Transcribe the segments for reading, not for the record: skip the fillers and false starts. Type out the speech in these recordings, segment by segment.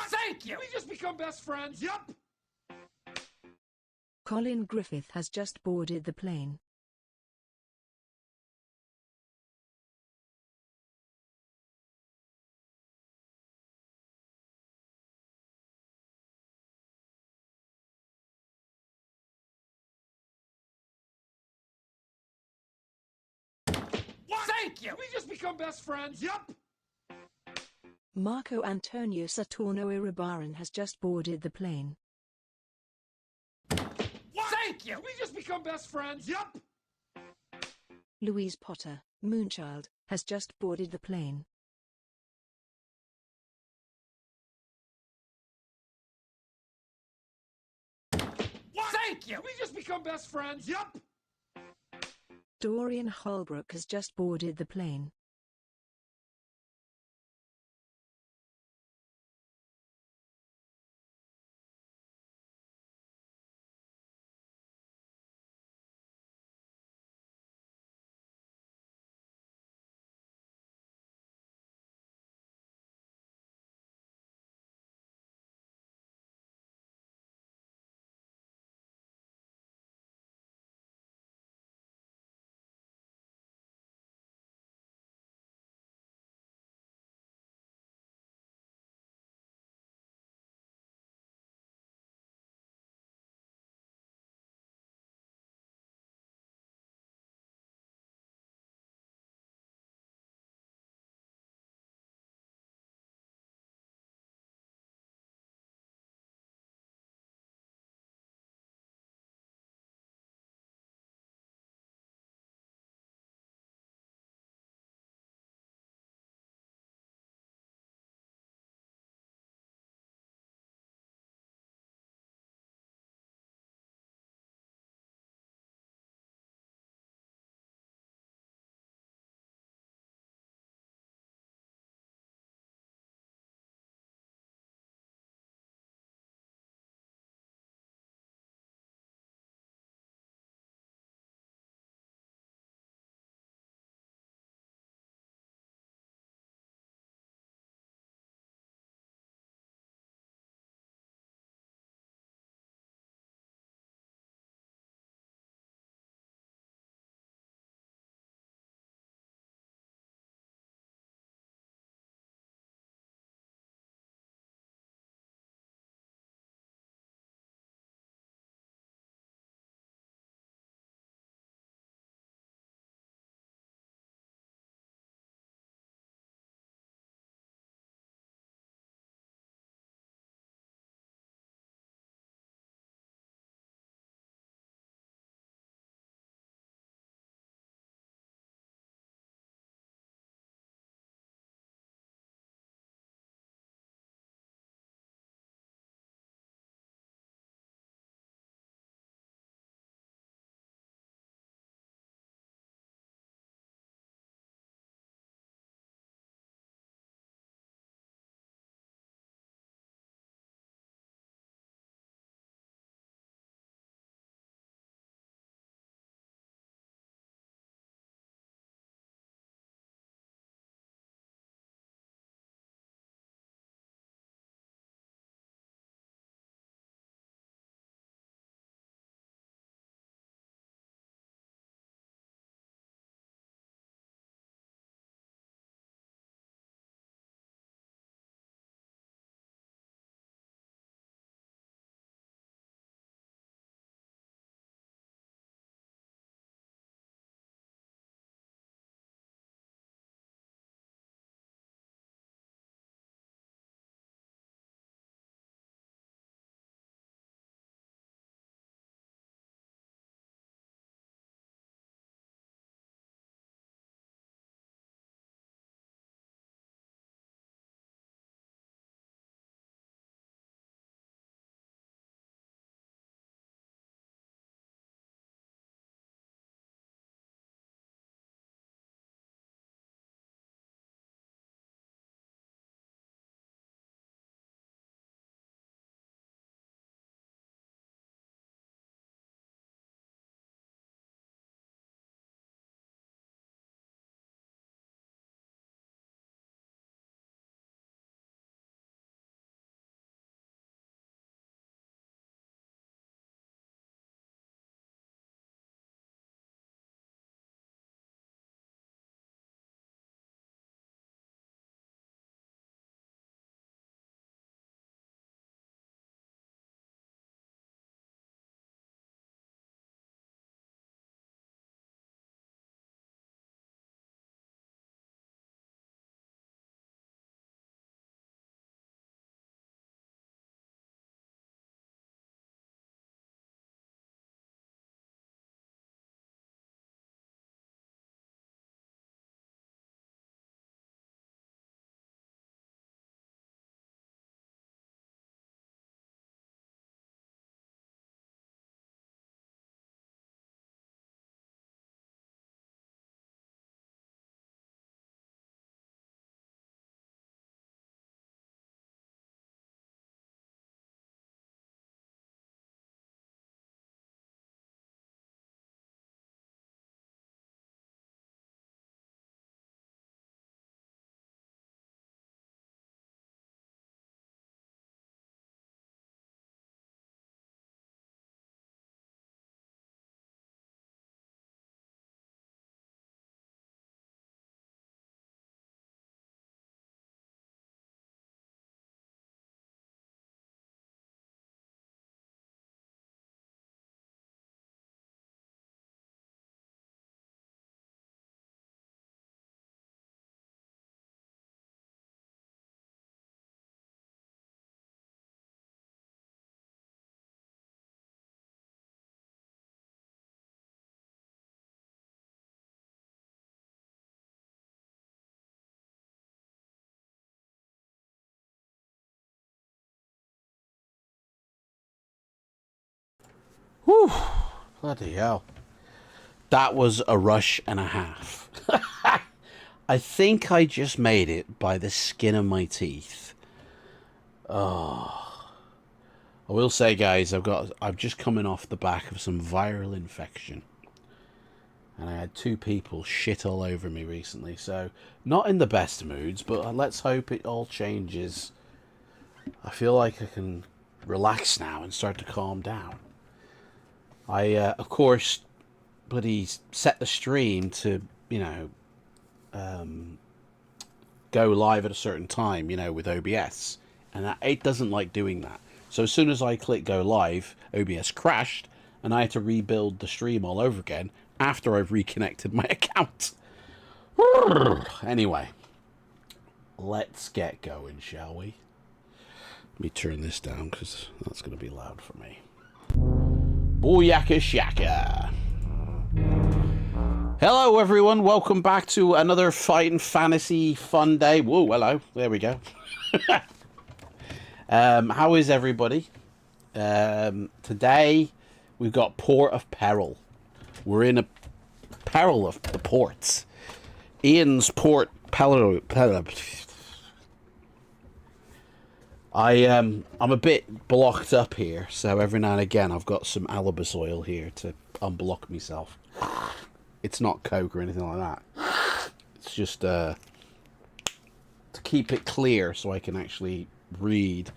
What? Thank you! We just become best friends? Yup! Colin Griffith has just boarded the plane. What? Thank you! We just become best friends? Yup! Marco Antonio Saturno Iribarren has just boarded the plane. What? Thank you! We just become best friends? Yup! Louise Potter, Moonchild, has just boarded the plane. What? Thank you! We just become best friends? Yup! Dorian Holbrook has just boarded the plane. Whew. Bloody hell. That was a rush and a half. I think I just made it by the skin of my teeth. Oh. I will say, guys, I've just coming off the back of some viral infection. And I had 2 people shit all over me recently, so not in the best moods, but let's hope it all changes. I feel like I can relax now and start to calm down. I, of course, bloody set the stream to, you know, go live at a certain time, you know, with OBS. And it doesn't like doing that. So as soon as I click go live, OBS crashed, and I had to rebuild the stream all over again after I've reconnected my account. Anyway, let's get going, shall we? Let me turn this down because that's going to be loud for me. Booyaka shaka. Hello, everyone. Welcome back to another Fighting Fantasy fun day. Whoa, hello. There we go. How is everybody? Today, we've got Port of Peril. We're in a peril of the ports. Ian's Port Peril. I'm a bit blocked up here, so every now and again I've got some alibus oil here to unblock myself. It's not Coke or anything like that. It's just to keep it clear so I can actually read,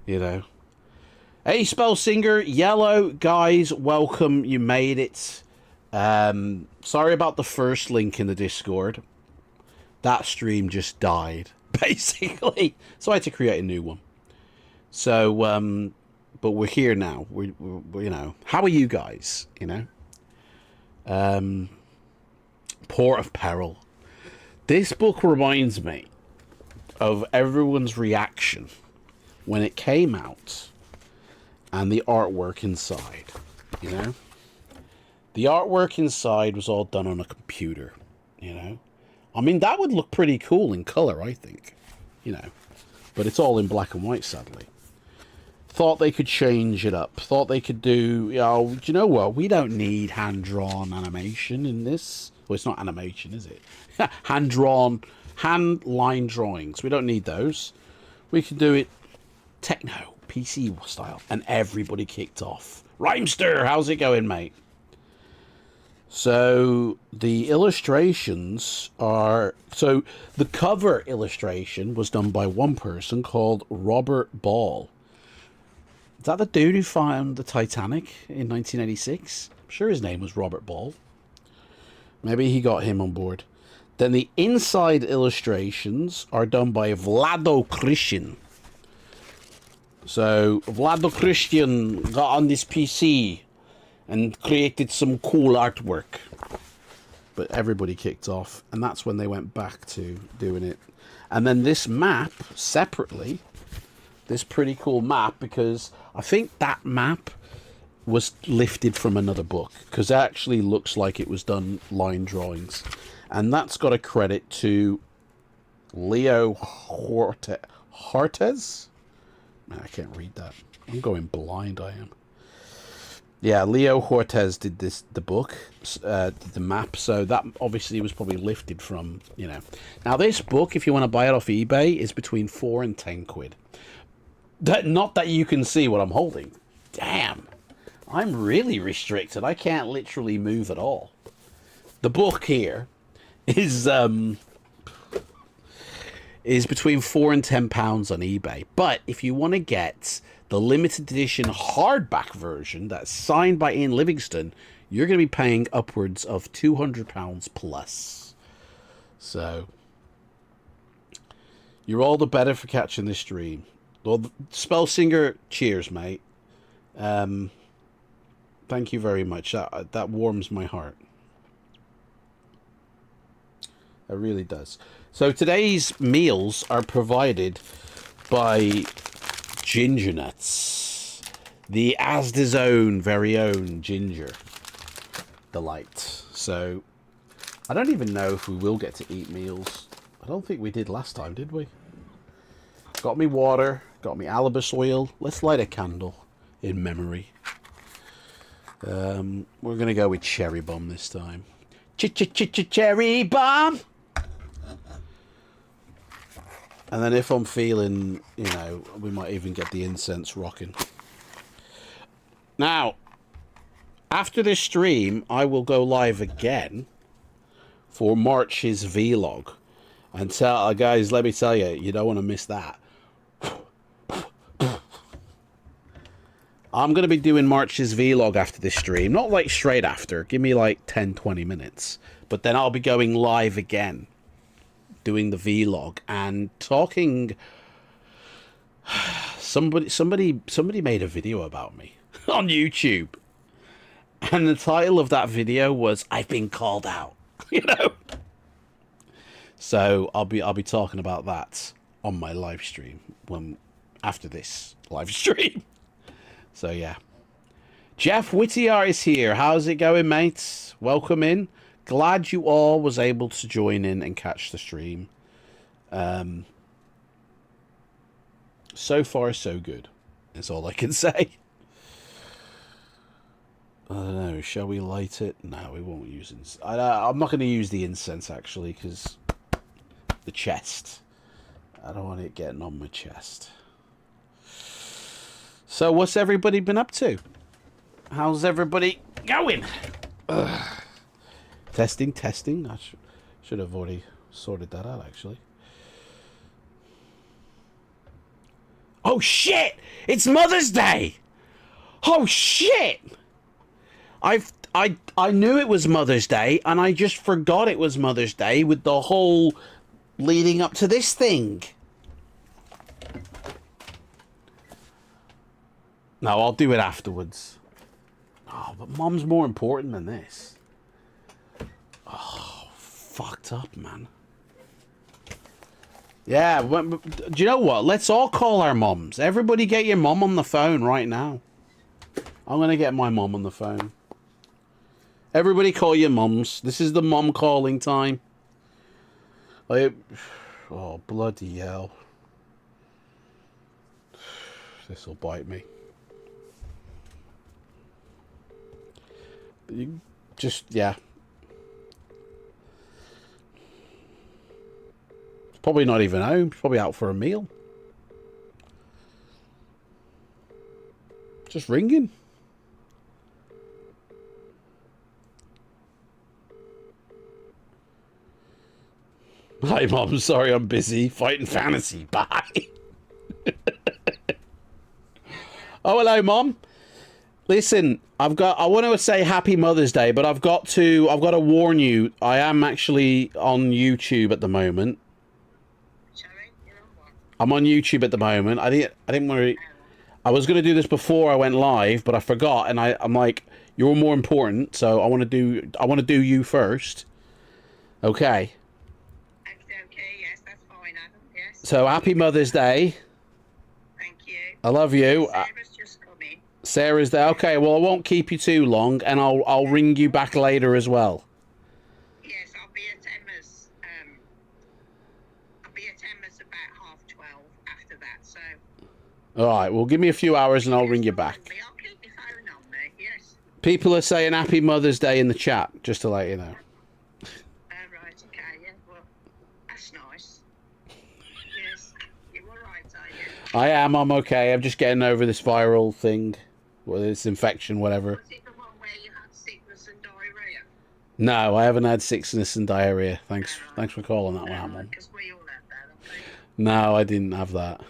you know. Hey, Spell Singer, Yellow, guys, welcome. You made it. Sorry about the first link in the Discord. That stream just died, basically. So I had to create a new one. So, but we're here now. We're you know, how are you guys? You know, Port of Peril. This book reminds me of everyone's reaction when it came out and the artwork inside. You know, the artwork inside was all done on a computer. You know, I mean, that would look pretty cool in color, I think. You know, but it's all in black and white, sadly. Thought they could change it up. Thought they could do, you know, do you know what? We don't need hand-drawn animation in this. Well, it's not animation, is it? Hand-drawn, hand-line drawings. We don't need those. We can do it techno, PC style. And everybody kicked off. Rhymester, how's it going, mate? So, the illustrations are... So, the cover illustration was done by one person called Robert Ball. Is that the dude who found the Titanic in 1986? I'm sure his name was Robert Ball. Maybe he got him on board. Then the inside illustrations are done by Vlado Christian. So Vlado Christian got on this PC and created some cool artwork. But everybody kicked off, and that's when they went back to doing it. And then this map, separately, this pretty cool map, because I think that map was lifted from another book, because it actually looks like it was done line drawings. And that's got a credit to Leo Hortez? Man, I can't read that. I'm going blind, I am. Yeah, Leo Hortez did the book, the map, so that obviously was probably lifted from, you know. Now this book, if you want to buy it off eBay, is between 4 and 10 quid. Not that you can see what I'm holding. Damn. I'm really restricted. I can't literally move at all. The book here is between £4 and £10 on eBay. But if you want to get the limited edition hardback version that's signed by Ian Livingston, you're going to be paying upwards of £200 plus. So, you're all the better for catching this stream. Well, Spell Singer, cheers, mate. Thank you very much. That warms my heart. It really does. So today's meals are provided by Ginger Nuts, the Asda's own, very own ginger delight. So I don't even know if we will get to eat meals. I don't think we did last time, did we? Got me water, got me alibus oil. Let's light a candle in memory. We're going to go with cherry bomb this time. Cherry bomb! And then if I'm feeling, you know, we might even get the incense rocking. Now, after this stream, I will go live again for March's vlog. And tell guys, let me tell you, you don't want to miss that. I'm going to be doing March's vlog after this stream. Not like straight after. Give me like 10-20 minutes. But then I'll be going live again. Doing the vlog and talking. Somebody made a video about me on YouTube. And the title of that video was "I've been called out." You know? So I'll be talking about that on my live stream after this live stream. So yeah. Jeff Whittier is here. How's it going, mates? Welcome in. Glad you all was able to join in and catch the stream. So far, so good. That's all I can say. I don't know. Shall we light it? No, we won't use incense. I'm not going to use the incense, actually, because the chest. I don't want it getting on my chest. So, what's everybody been up to? How's everybody going? Ugh. Testing. I should have already sorted that out, actually. Oh, shit! It's Mother's Day! Oh, shit! I knew it was Mother's Day, and I just forgot it was Mother's Day with the whole leading up to this thing. No, I'll do it afterwards. Oh, but Mom's more important than this. Oh, fucked up, man. Yeah, do you know what? Let's all call our moms. Everybody get your mom on the phone right now. I'm going to get my mom on the phone. Everybody call your moms. This is the mom calling time. Oh, bloody hell. This'll bite me. Yeah. Probably not even home. Probably out for a meal. Just ringing. Hi, Mom. Sorry, I'm busy fighting fantasy. Bye. Oh, hello, Mom. Listen, I want to say Happy Mother's Day, but I've got to warn you. I am actually on YouTube at the moment. I'm on YouTube at the moment. I didn't want to. I was going to do this before I went live, but I forgot, and I'm like, you're more important, so I want to do you first. Okay. Okay, yes, that's fine, Adam. Yes. So Happy Mother's Day. Thank you. I love you. Sarah's just come in. Sarah's there. Okay, well, I won't keep you too long, and I'll ring you back later as well. Yes, I'll be at Emma's. I'll be at Emma's about 12:30 after that. So. All right. Well, give me a few hours, and I'll ring you back. I'll keep your phone on me. Yes. People are saying Happy Mother's Day in the chat, just to let you know. Right. Okay. Yeah. Well, that's nice. Yes. You're all right, are you? I am. I'm okay. I'm just getting over this viral thing, or this infection, whatever. Was it the one where you had sickness and diarrhea? No, I haven't had sickness and diarrhea. Thanks for calling that one out, Mum. Because we all had that, I think. No, I didn't have that.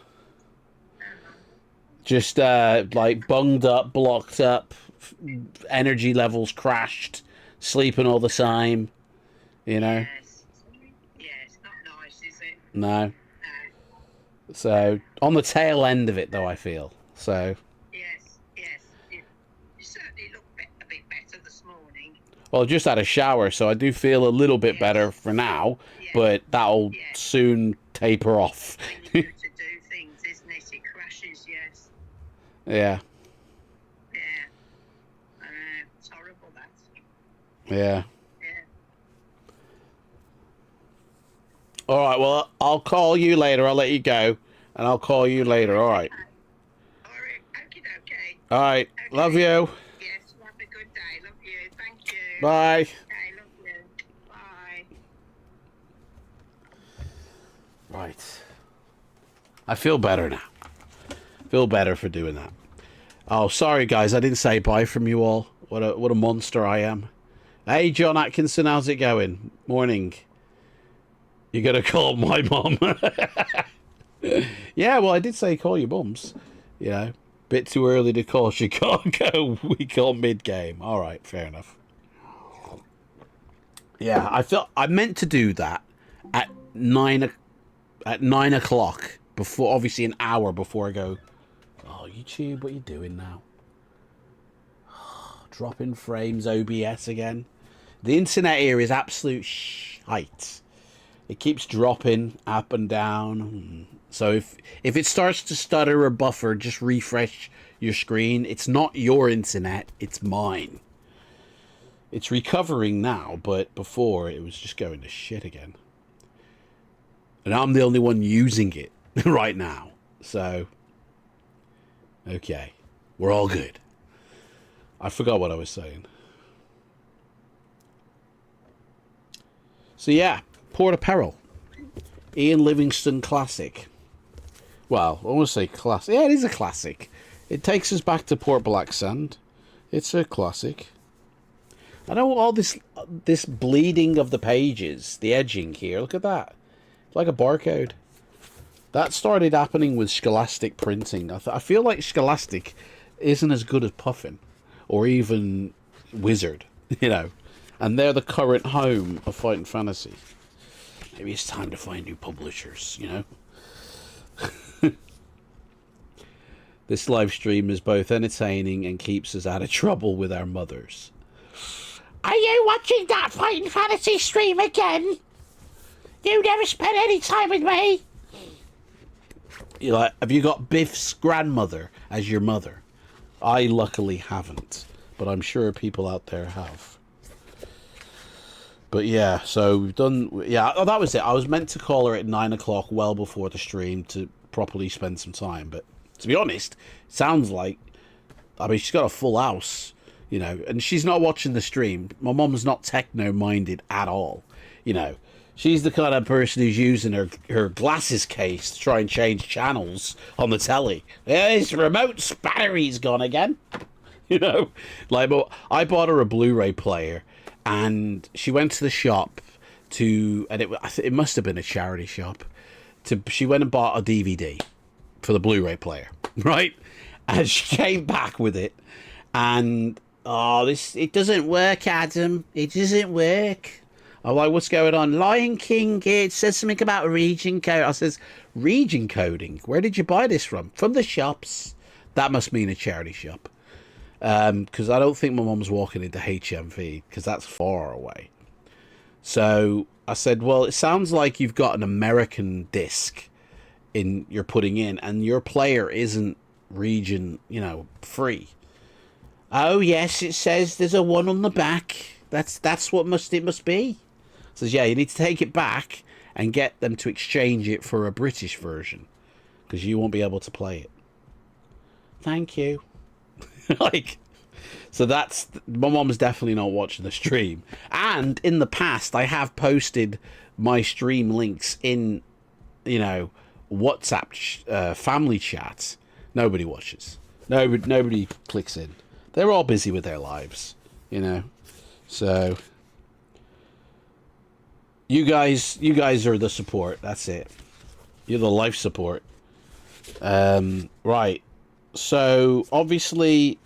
Just like bunged up, blocked up, energy levels crashed, sleeping all the time. You know. Yes. Yeah, it's not nice, is it? No. No. So on the tail end of it, though, I feel so. Yes. You certainly look a bit better this morning. Well, I just had a shower, so I do feel a little bit better for now, but that'll soon taper off. When you to do things, isn't it? It crashes, yes. Yeah. Yeah. It's horrible, that. Yeah. Yeah. All right, well, I'll call you later. I'll let you go, and I'll call you later. All right. All right. Okay. All right. Okay. Love you. Yes. Have a good Bye. Okay, love you. Bye. Right. I feel better now. Feel better for doing that. Oh, sorry guys, I didn't say bye from you all. What a monster I am. Hey, John Atkinson, how's it going? Morning. You gotta call my mum. Yeah, well, I did say call your mums. You know, bit too early to call. She can't go. We call mid-game. All right, fair enough. Yeah, I meant to do that at 9 o'clock, before, obviously an hour before I go. Oh, YouTube, what are you doing now? Dropping frames, OBS again. The internet here is absolute shite. It keeps dropping up and down. So if it starts to stutter or buffer, just refresh your screen. It's not your internet, it's mine. It's recovering now, but before it was just going to shit again. And I'm the only one using it right now. So, okay. We're all good. I forgot what I was saying. So yeah, Port of Peril. Ian Livingstone classic. Well, I want to say classic. Yeah, it is a classic. It takes us back to Port Blacksand. It's a classic. I know all this bleeding of the pages, the edging here. Look at that. It's like a barcode. That started happening with Scholastic printing. I feel like Scholastic isn't as good as Puffin or even Wizard, you know. And they're the current home of Fighting Fantasy. Maybe it's time to find new publishers, you know. This live stream is both entertaining and keeps us out of trouble with our mothers. Are you watching that Fighting Fantasy stream again? You never spent any time with me. You're like, have you got Biff's grandmother as your mother? I luckily haven't, but I'm sure people out there have. But yeah, so we've done... Yeah, oh, that was it. I was meant to call her at 9 o'clock, well before the stream, to properly spend some time. But to be honest, it sounds like... I mean, she's got a full house, you know, and she's not watching the stream. My mum's not techno-minded at all, you know. She's the kind of person who's using her glasses case to try and change channels on the telly. This remote's battery's gone again. You know? Like, I bought her a Blu-ray player, and she went to the shop to... And it must have been a charity shop. She went and bought a DVD for the Blu-ray player, right? And she came back with it, and... Oh, it doesn't work, Adam. It doesn't work. I'm like, what's going on? Lion King, it says something about region code. I says, region coding? Where did you buy this from? From the shops. That must mean a charity shop. Because I don't think my mum's walking into HMV, because that's far away. So I said, well, it sounds like you've got an American disc you're putting in, and your player isn't region, you know, free. Oh, yes, it says there's a 1 on the back. That's what it must be. Says, yeah, you need to take it back and get them to exchange it for a British version, because you won't be able to play it. Thank you. Like, so my mom's definitely not watching the stream. And in the past, I have posted my stream links in, you know, WhatsApp family chat. Nobody watches. Nobody clicks in. They're all busy with their lives, you know. So you guys are the support. That's it. You're the life support. Right. So obviously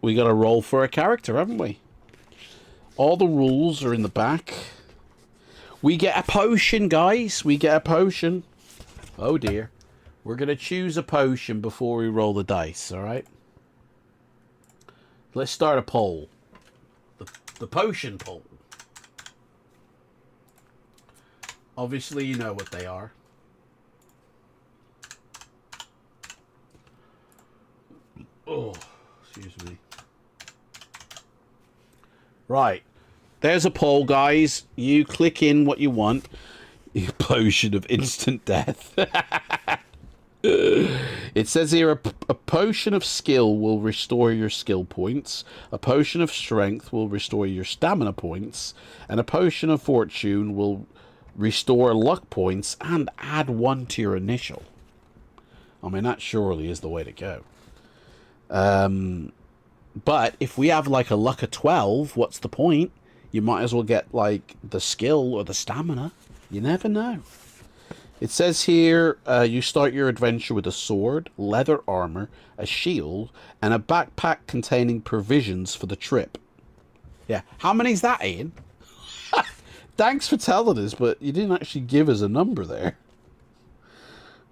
we got to roll for a character, haven't we? All the rules are in the back. We get a potion, guys. We get a potion. Oh dear. We're going to choose a potion before we roll the dice, all right? Let's start a poll. The potion poll. Obviously, you know what they are. Oh, excuse me. Right. There's a poll, guys. You click in what you want. Potion of instant death. It says here a potion of skill will restore your skill points, a potion of strength will restore your stamina points, and a potion of fortune will restore luck points and add 1 to your initial. I mean, that surely is the way to go. But if we have like a luck of 12, what's the point? You might as well get like the skill or the stamina. You never know. It says here, you start your adventure with a sword, leather armor, a shield, and a backpack containing provisions for the trip. Yeah, how many's that, Ian? Thanks for telling us, but you didn't actually give us a number there.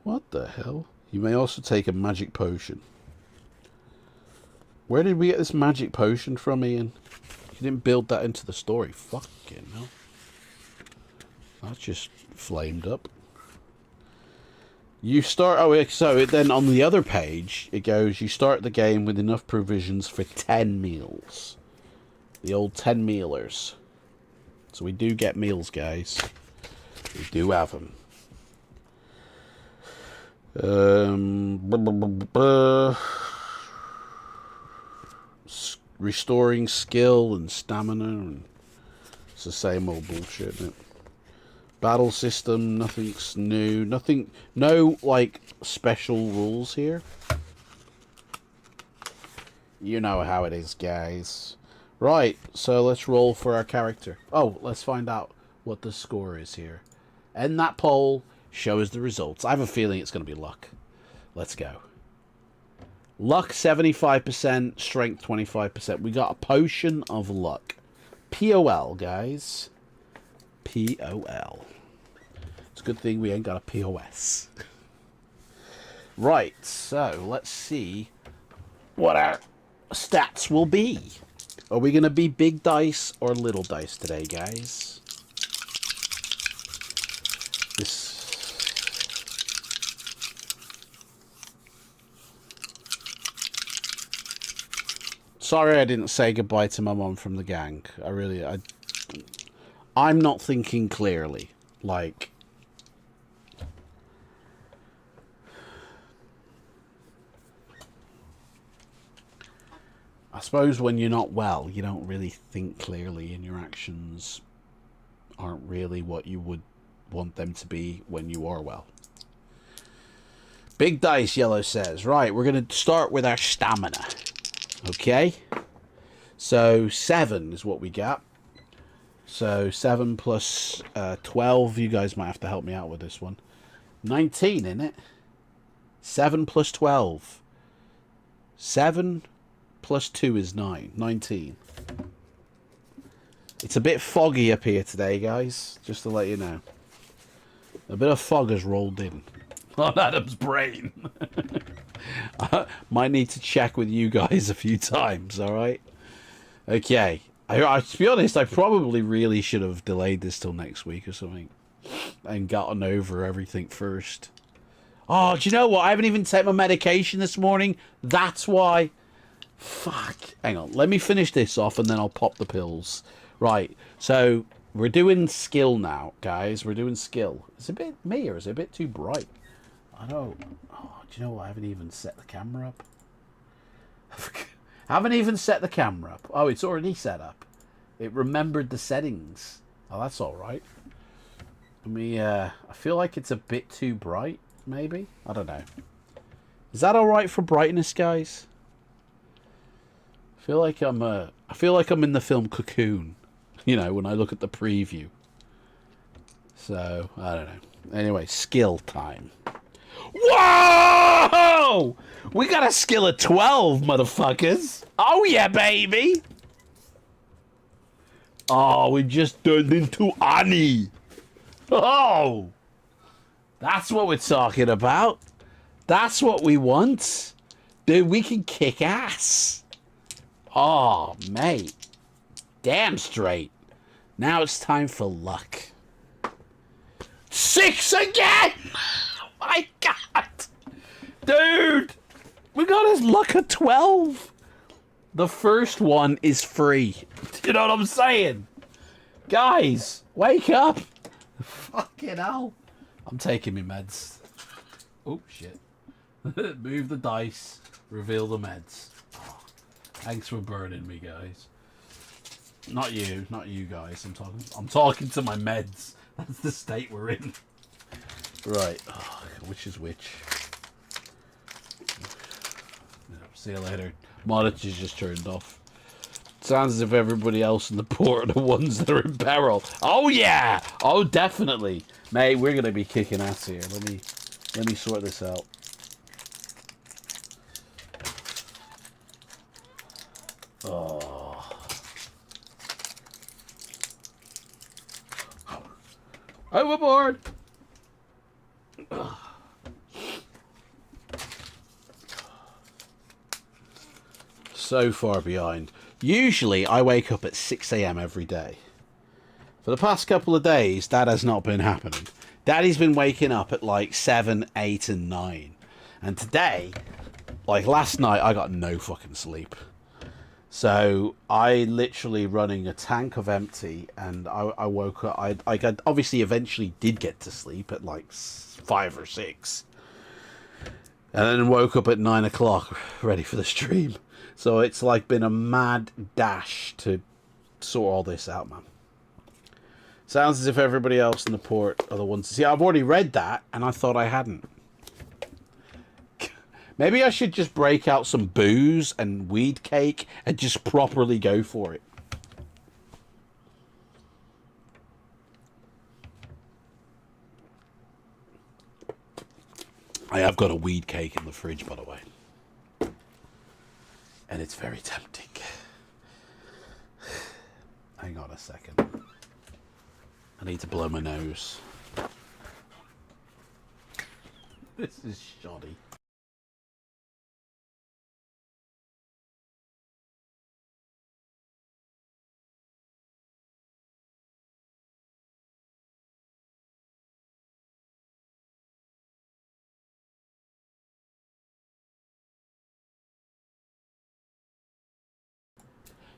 What the hell? You may also take a magic potion. Where did we get this magic potion from, Ian? You didn't build that into the story. Fucking hell. That's just flamed up. You start... Oh, so then on the other page, it goes, you start the game with enough provisions for 10 meals. The old 10 mealers. So we do get meals, guys. We do have them. Restoring skill and stamina. And it's the same old bullshit, isn't it? Battle system, nothing's new. Nothing, no, like, special rules here. You know how it is, guys. Right, so let's roll for our character. Oh, let's find out what the score is here. End that poll, show us the results. I have a feeling it's going to be luck. Let's go. Luck 75%, strength 25%. We got a potion of luck. POL, guys. POL. It's a good thing we ain't got a POS. Right, so let's see what our stats will be. Are we going to be big dice or little dice today, guys? Sorry I didn't say goodbye to my mum from the gang. I'm not thinking clearly. Like, I suppose when you're not well, you don't really think clearly, and your actions aren't really what you would want them to be when you are well. Big dice, Yellow says. Right, we're going to start with our stamina. Okay? So 7 is what we got. So 7 plus 12. You guys might have to help me out with this one. 19, isn't it? 7 plus 12. 7 plus 2 is 9. 19. It's a bit foggy up here today, guys. Just to let you know. A bit of fog has rolled in on Adam's brain. I might need to check with you guys a few times, alright? Okay. To be honest, I probably really should have delayed this till next week or something. And gotten over everything first. Oh, do you know what? I haven't even taken my medication this morning. That's why. Fuck. Hang on. Let me finish this off and then I'll pop the pills. Right. So, we're doing skill now, guys. We're doing skill. Is it a bit me or is it a bit too bright? I don't... Oh, do you know what? I haven't even set the camera up. I haven't even set the camera up. Oh, it's already set up. It remembered the settings. Oh, that's alright. I feel like it's a bit too bright, maybe? I don't know. Is that alright for brightness, guys? I feel like I'm in the film Cocoon. You know, when I look at the preview. So, I don't know. Anyway, skill time. Whoa! We got a skill of 12, motherfuckers. Oh, yeah, baby. Oh, we just turned into Annie. Oh. That's what we're talking about. That's what we want. Dude, we can kick ass. Oh, mate. Damn straight. Now it's time for luck. 6 again! Oh my god! Dude! We got his luck at 12! The first one is free. Do you know what I'm saying? Guys, wake up! Fucking hell. I'm taking me meds. Oh, shit. Move the dice. Reveal the meds. Oh, thanks for burning me, guys. Not you guys. I'm talking to my meds. That's the state we're in. Right. Oh, which is which? See you later. Monitor's just turned off. Sounds as if everybody else in the port are the ones that are in peril. Oh yeah! Oh definitely. Mate, we're gonna be kicking ass here. Let me sort this out. Oh. Overboard! So far behind. Usually I wake up at 6 AM every day. For the past couple of days, that has not been happening. Daddy's been waking up at like 7, 8 and 9. And today, like last night, I got no fucking sleep. So I literally running a tank of empty, and I woke up. I obviously eventually did get to sleep at like 5 or 6. And then woke up at 9 o'clock ready for the stream. So it's like been a mad dash to sort all this out, man. Sounds as if everybody else in the port are the ones to see. I've already read that, and I thought I hadn't. Maybe I should just break out some booze and weed cake and just properly go for it. I have got a weed cake in the fridge, by the way. And it's very tempting. Hang on a second. I need to blow my nose. This is shoddy.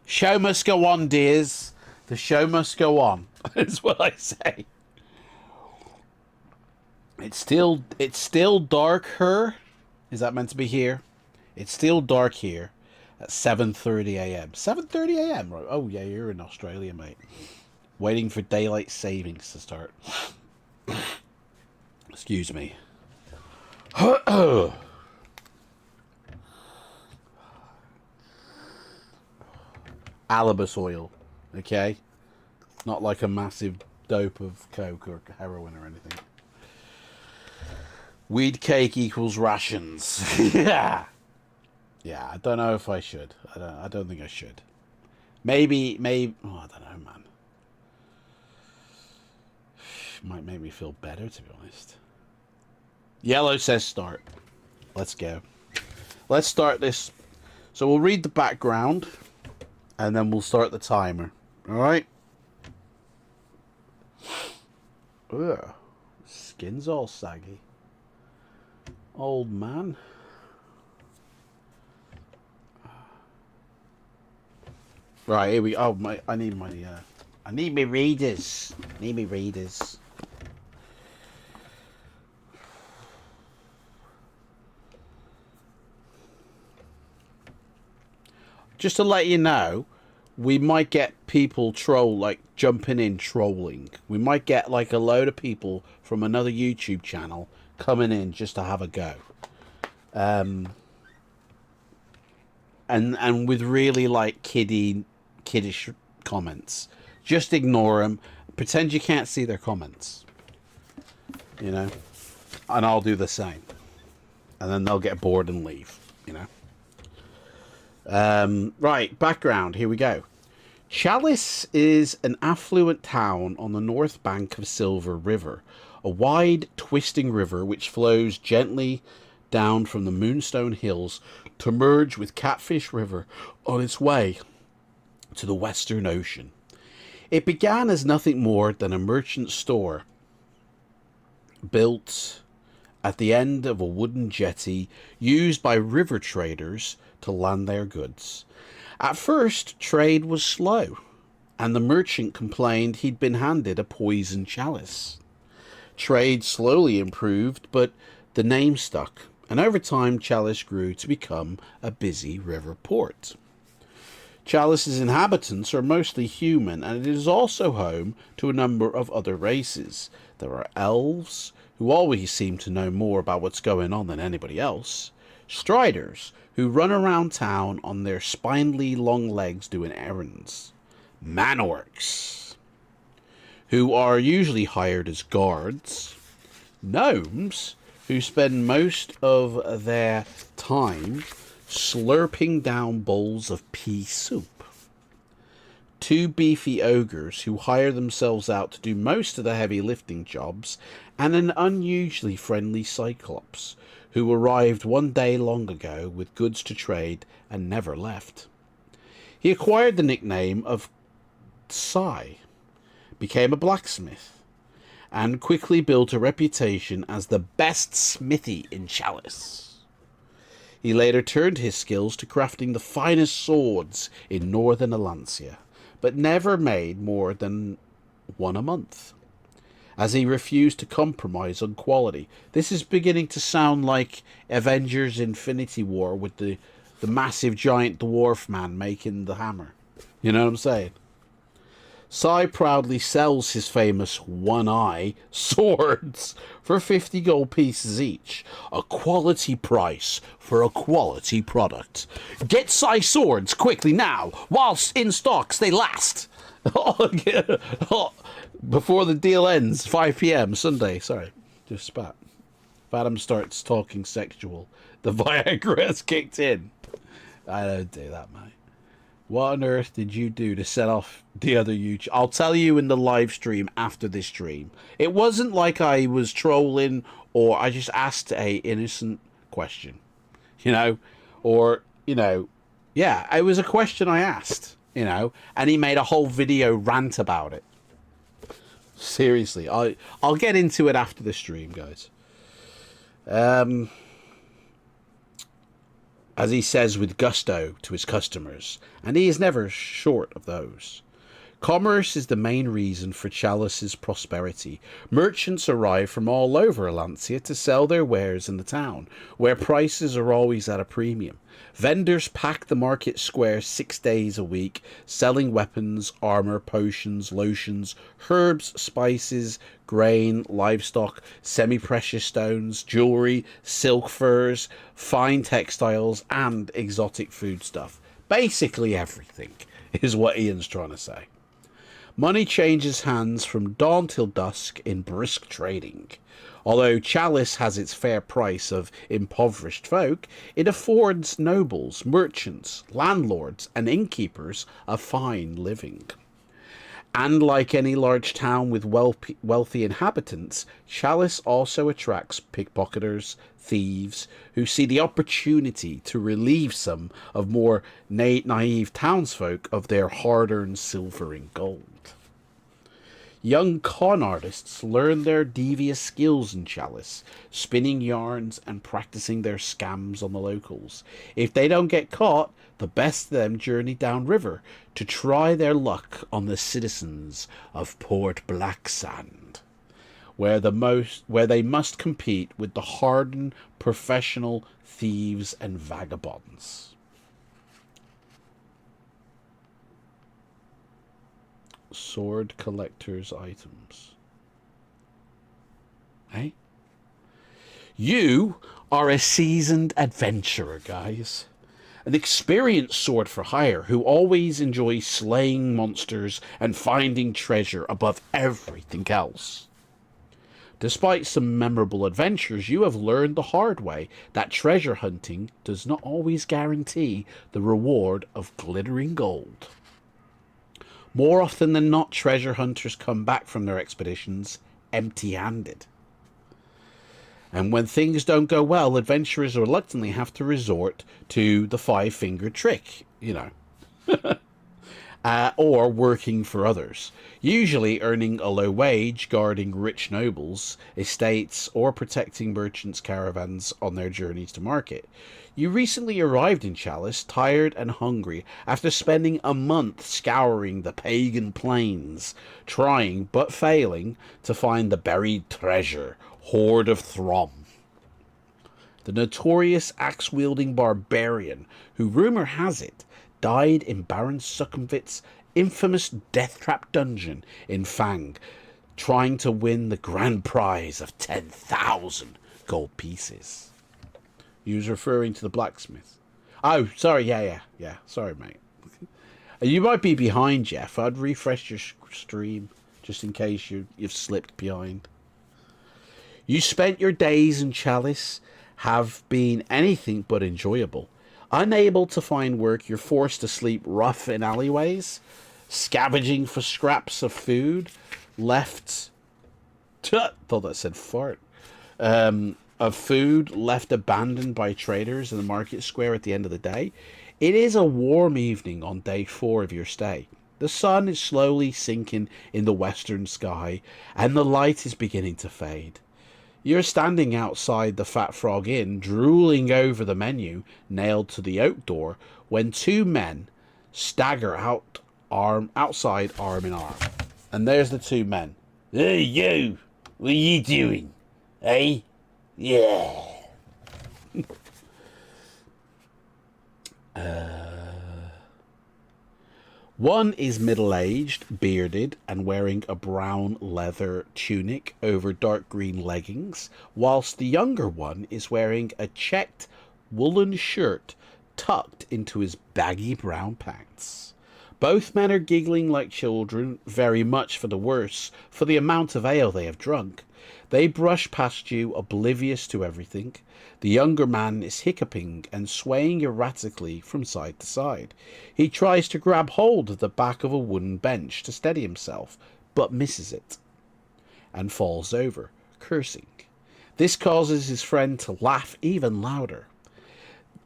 Show must go on, dears. The show must go on. That's what I say. It's still dark here. Is that meant to be here? It's still dark here at 7:30 AM. 7:30 AM, right? Oh yeah, you're in Australia, mate. Waiting for daylight savings to start. Excuse me. Alibus oil, okay? Not like a massive dope of coke or heroin or anything. Weed cake equals rations. Yeah. Yeah, I don't know if I should. I don't think I should. Maybe, oh, I don't know, man. Might make me feel better, to be honest. Yellow says start. Let's go. Let's start this. So we'll read the background, and then we'll start the timer. All right? Ugh. Skin's all saggy. Old man. Right, here we go. Oh, I need my readers. Need me readers. Just to let you know, we might get people jumping in trolling. We might get like a load of people from another YouTube channel coming in just to have a go. And with really like kiddish comments. Just ignore them. Pretend you can't see their comments. You know? And I'll do the same. And then they'll get bored and leave. You know? Right, background. Here we go. Chalice is an affluent town on the north bank of Silver River, a wide, twisting river which flows gently down from the Moonstone Hills to merge with Catfish River on its way to the Western Ocean. It began as nothing more than a merchant store built at the end of a wooden jetty used by river traders to land their goods. At first, trade was slow, and the merchant complained he'd been handed a poisoned chalice. Trade slowly improved, but the name stuck, and over time Chalice grew to become a busy river port. Chalice's inhabitants are mostly human, and it is also home to a number of other races. There are elves, who always seem to know more about what's going on than anybody else. Striders, who run around town on their spindly long legs doing errands. Manorcs, who are usually hired as guards. Gnomes, who spend most of their time slurping down bowls of pea soup. Two beefy ogres who hire themselves out to do most of the heavy lifting jobs, and an unusually friendly Cyclops, who arrived one day long ago with goods to trade and never left. He acquired the nickname of Psy, became a blacksmith, and quickly built a reputation as the best smithy in Chalice. He later turned his skills to crafting the finest swords in northern Alancia, but never made more than one a month, as he refused to compromise on quality. This is beginning to sound like Avengers Infinity War with the massive giant dwarf man making the hammer. You know what I'm saying? Sai proudly sells his famous one-eye swords for 50 gold pieces each. A quality price for a quality product. Get Sai swords quickly now, whilst in stocks they last. Before the deal ends, 5 p.m. Sunday. Sorry, just spat. If Adam starts talking sexual, the Viagra has kicked in. I don't do that, mate. What on earth did you do to set off the other YouTube? I'll tell you in the live stream after this stream. It wasn't like I was trolling or I just asked a innocent question, you know, or, you know, yeah, it was a question I asked, you know, and he made a whole video rant about it. Seriously, I'll get into it after the stream, guys. As he says with gusto to his customers, and he is never short of those. Commerce is the main reason for Chalice's prosperity. Merchants arrive from all over Alancia to sell their wares in the town, where prices are always at a premium. Vendors pack the market square 6 days a week, selling weapons, armor, potions, lotions, herbs, spices, grain, livestock, semi-precious stones, jewelry, silk furs, fine textiles, and exotic foodstuff. Basically everything is what Ian's trying to say. Money changes hands from dawn till dusk in brisk trading. Although Chalice has its fair price of impoverished folk, it affords nobles, merchants, landlords, and innkeepers a fine living. And like any large town with wealthy inhabitants, Chalice also attracts pickpocketers, thieves, who see the opportunity to relieve some of more naive townsfolk of their hard-earned silver and gold. Young con artists learn their devious skills in Chalice, spinning yarns and practicing their scams on the locals. If they don't get caught, the best of them journey downriver to try their luck on the citizens of Port Blacksand, where they must compete with the hardened professional thieves and vagabonds. Sword collector's items. Hey? You are a seasoned adventurer, guys. An experienced sword for hire who always enjoys slaying monsters and finding treasure above everything else. Despite some memorable adventures, you have learned the hard way that treasure hunting does not always guarantee the reward of glittering gold. More often than not, treasure hunters come back from their expeditions empty-handed. And when things don't go well, adventurers reluctantly have to resort to the five-finger trick, you know, or working for others, usually earning a low wage, guarding rich nobles' estates, or protecting merchants' caravans on their journeys to market. You recently arrived in Chalice, tired and hungry, after spending a month scouring the pagan plains, trying, but failing, to find the buried treasure, Hoard of Throm. the notorious axe-wielding barbarian who, rumour has it, died in Baron Succumvit's infamous death trap dungeon in Fang, trying to win the grand prize of 10,000 gold pieces. He was referring to the blacksmith. Oh, sorry, yeah. Sorry, mate. You might be behind, Jeff. I'd refresh your stream just in case you've slipped behind. You spent your days in Chalice have been anything but enjoyable. Unable to find work, you're forced to sleep rough in alleyways, scavenging for scraps of food left... thought that said fart. Of food left abandoned by traders in the market square at the end of the day. It is a warm evening on day 4 of your stay. The sun is slowly sinking in the western sky, and the light is beginning to fade. You're standing outside the Fat Frog Inn, drooling over the menu nailed to the oak door, when 2 men stagger outside arm in arm. And there's the 2 men. Hey, you! What are you doing? Eh? Yeah. One is middle-aged, bearded, and wearing a brown leather tunic over dark green leggings, whilst the younger one is wearing a checked woolen shirt tucked into his baggy brown pants. Both men are giggling like children, very much for the worse for the amount of ale they have drunk. They brush past you, oblivious to everything. The younger man is hiccuping and swaying erratically from side to side. He tries to grab hold of the back of a wooden bench to steady himself, but misses it, and falls over, cursing. This causes his friend to laugh even louder.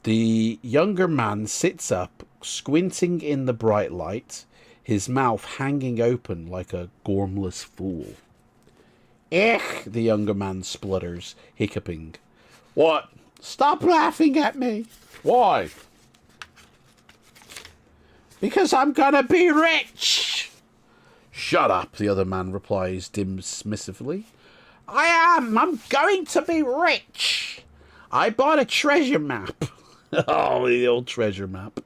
The younger man sits up, squinting in the bright light, his mouth hanging open like a gormless fool. "Eh," the younger man splutters, hiccuping. "What? Stop laughing at me." "Why?" "Because I'm gonna be rich." "Shut up," the other man replies dismissively. I'm going to be rich. I bought a treasure map." "Oh, the old treasure map,"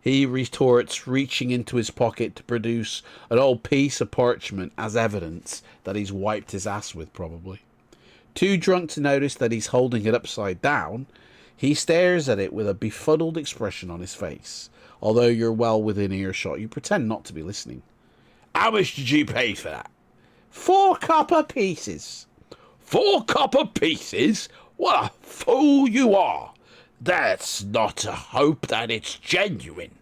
he retorts, reaching into his pocket to produce an old piece of parchment as evidence that he's wiped his ass with, probably. Too drunk to notice that he's holding it upside down, he stares at it with a befuddled expression on his face. Although you're well within earshot, you pretend not to be listening. "How much did you pay for that?" 4 copper pieces." 4 copper pieces? What a fool you are. That's not to hope that it's genuine.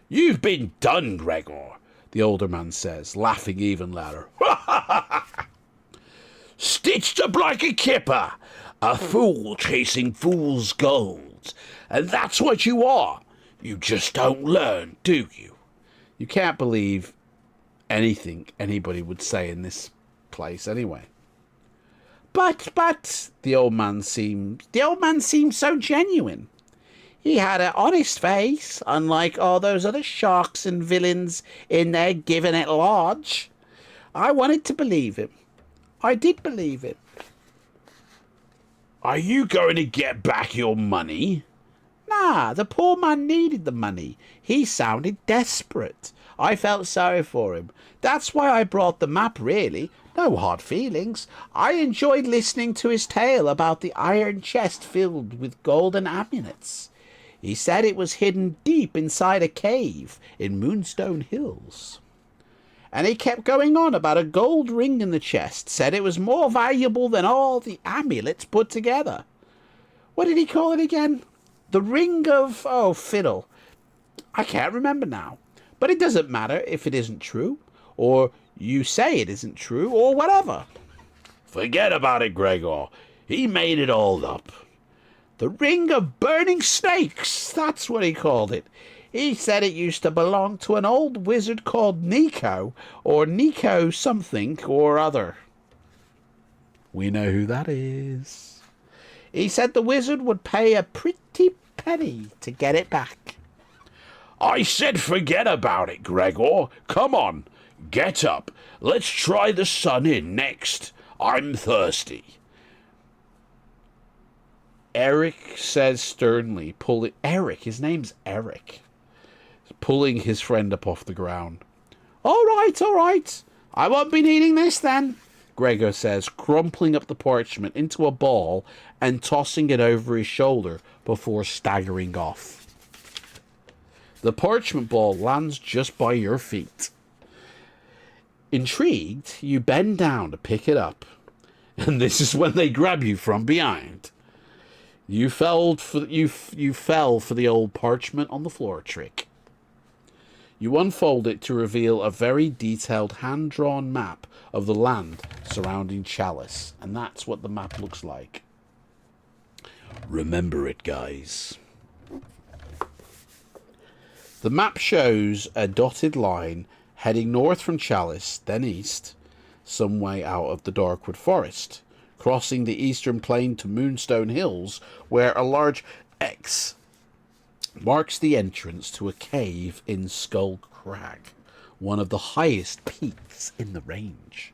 "You've been done, Gregor," the older man says, laughing even louder. "Stitched up like a kipper, a fool chasing fool's gold. And that's what you are. You just don't learn, do you?" You can't believe anything anybody would say in this place anyway. But the old man seemed so genuine. He had an honest face, unlike all those other sharks and villains in their given at large. I wanted to believe him. I did believe it. "Are you going to get back your money?" "Nah, the poor man needed the money. He sounded desperate. I felt sorry for him. That's why I brought the map, really. No hard feelings. I enjoyed listening to his tale about the iron chest filled with golden amulets. He said it was hidden deep inside a cave in Moonstone Hills. And he kept going on about a gold ring in the chest, said it was more valuable than all the amulets put together. What did he call it again? The ring of... fiddle. I can't remember now. But it doesn't matter if it isn't true, or you say it isn't true, or whatever." "Forget about it, Gregor. He made it all up." "The ring of burning snakes, that's what he called it. He said it used to belong to an old wizard called Nico, or Nico something or other." We know who that is. "He said the wizard would pay a pretty penny to get it back." "I said forget about it, Gregor. Come on, get up. Let's try the Sun Inn next. I'm thirsty." Eric says sternly, Eric, his name's Eric, pulling his friend up off the ground. All right. I won't be needing this then, Gregor says, crumpling up the parchment into a ball and tossing it over his shoulder before staggering off. The parchment ball lands just by your feet. Intrigued, you bend down to pick it up, and this is when they grab you from behind. You fell for the old parchment on the floor trick. You unfold it to reveal a very detailed hand-drawn map of the land surrounding Chalice, and that's what the map looks like. Remember it, guys. The map shows a dotted line heading north from Chalice, then east, some way out of the Darkwood Forest, crossing the eastern plain to Moonstone Hills, where a large X marks the entrance to a cave in Skull Crag, one of the highest peaks in the range.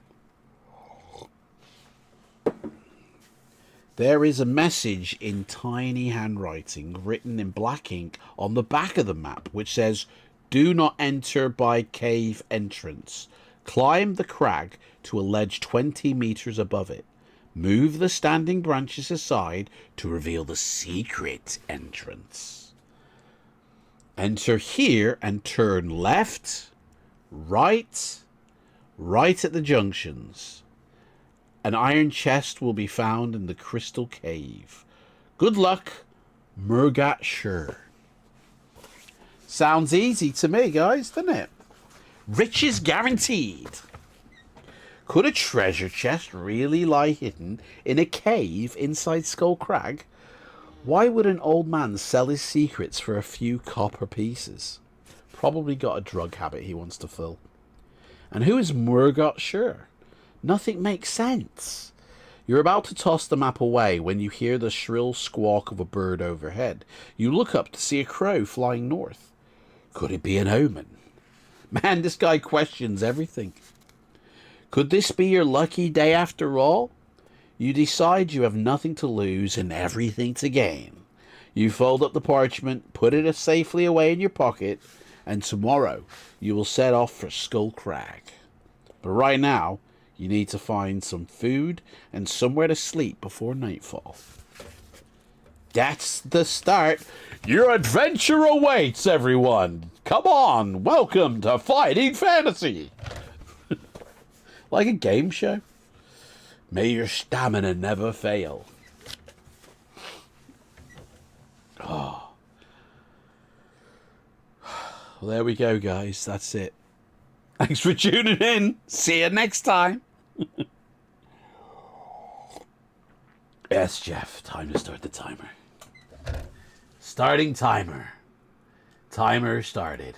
There is a message in tiny handwriting written in black ink on the back of the map, which says, "Do not enter by cave entrance. Climb the crag to a ledge 20 meters above it. Move the standing branches aside to reveal the secret entrance. Enter here and turn left, right at the junctions. An iron chest will be found in the crystal cave. Good luck, Murgat Shur." Sounds easy to me, guys, doesn't it? Riches guaranteed. Could a treasure chest really lie hidden in a cave inside Skull Crag? Why would an old man sell his secrets for a few copper pieces? Probably got a drug habit he wants to fill. And who is Murgat Shur? Nothing makes sense. You're about to toss the map away when you hear the shrill squawk of a bird overhead. You look up to see a crow flying north. Could it be an omen? Man, this guy questions everything. Could this be your lucky day after all? You decide you have nothing to lose and everything to gain. You fold up the parchment, put it safely away in your pocket, and tomorrow you will set off for Skull Crag. But right now, you need to find some food and somewhere to sleep before nightfall. That's the start. Your adventure awaits, everyone. Come on, welcome to Fighting Fantasy. Like a game show. May your stamina never fail. Oh. Well, there we go, guys. That's it. Thanks for tuning in. See you next time. Yes, Jeff. Time to start the timer. Starting timer. Timer started.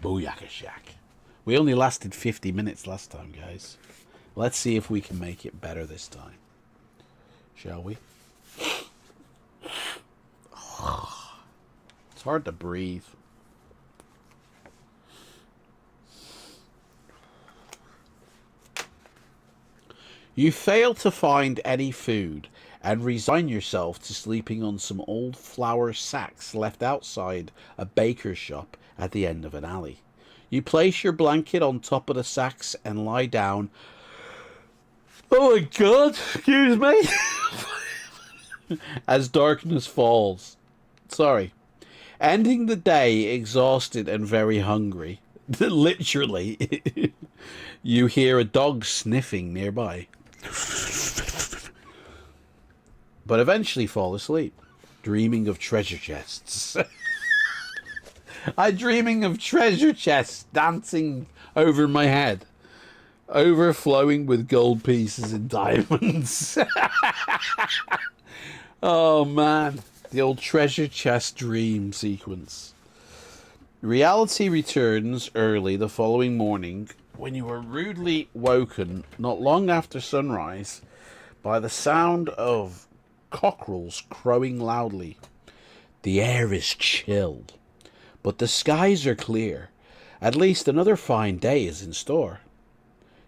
Booyaka shack. We only lasted 50 minutes last time, guys. Let's see if we can make it better this time. Shall we? It's hard to breathe. You fail to find any food and resign yourself to sleeping on some old flour sacks left outside a baker's shop at the end of an alley. You place your blanket on top of the sacks and lie down. Oh my God, excuse me. As darkness falls. Sorry. Ending the day exhausted and very hungry. Literally. You hear a dog sniffing nearby. But eventually fall asleep, dreaming of treasure chests. I'm dreaming of treasure chests dancing over my head, overflowing with gold pieces and diamonds. Oh man, the old treasure chest dream sequence. Reality returns early the following morning when you are rudely woken not long after sunrise by the sound of cockerels crowing loudly. The air is chill, but the skies are clear. At least another fine day is in store.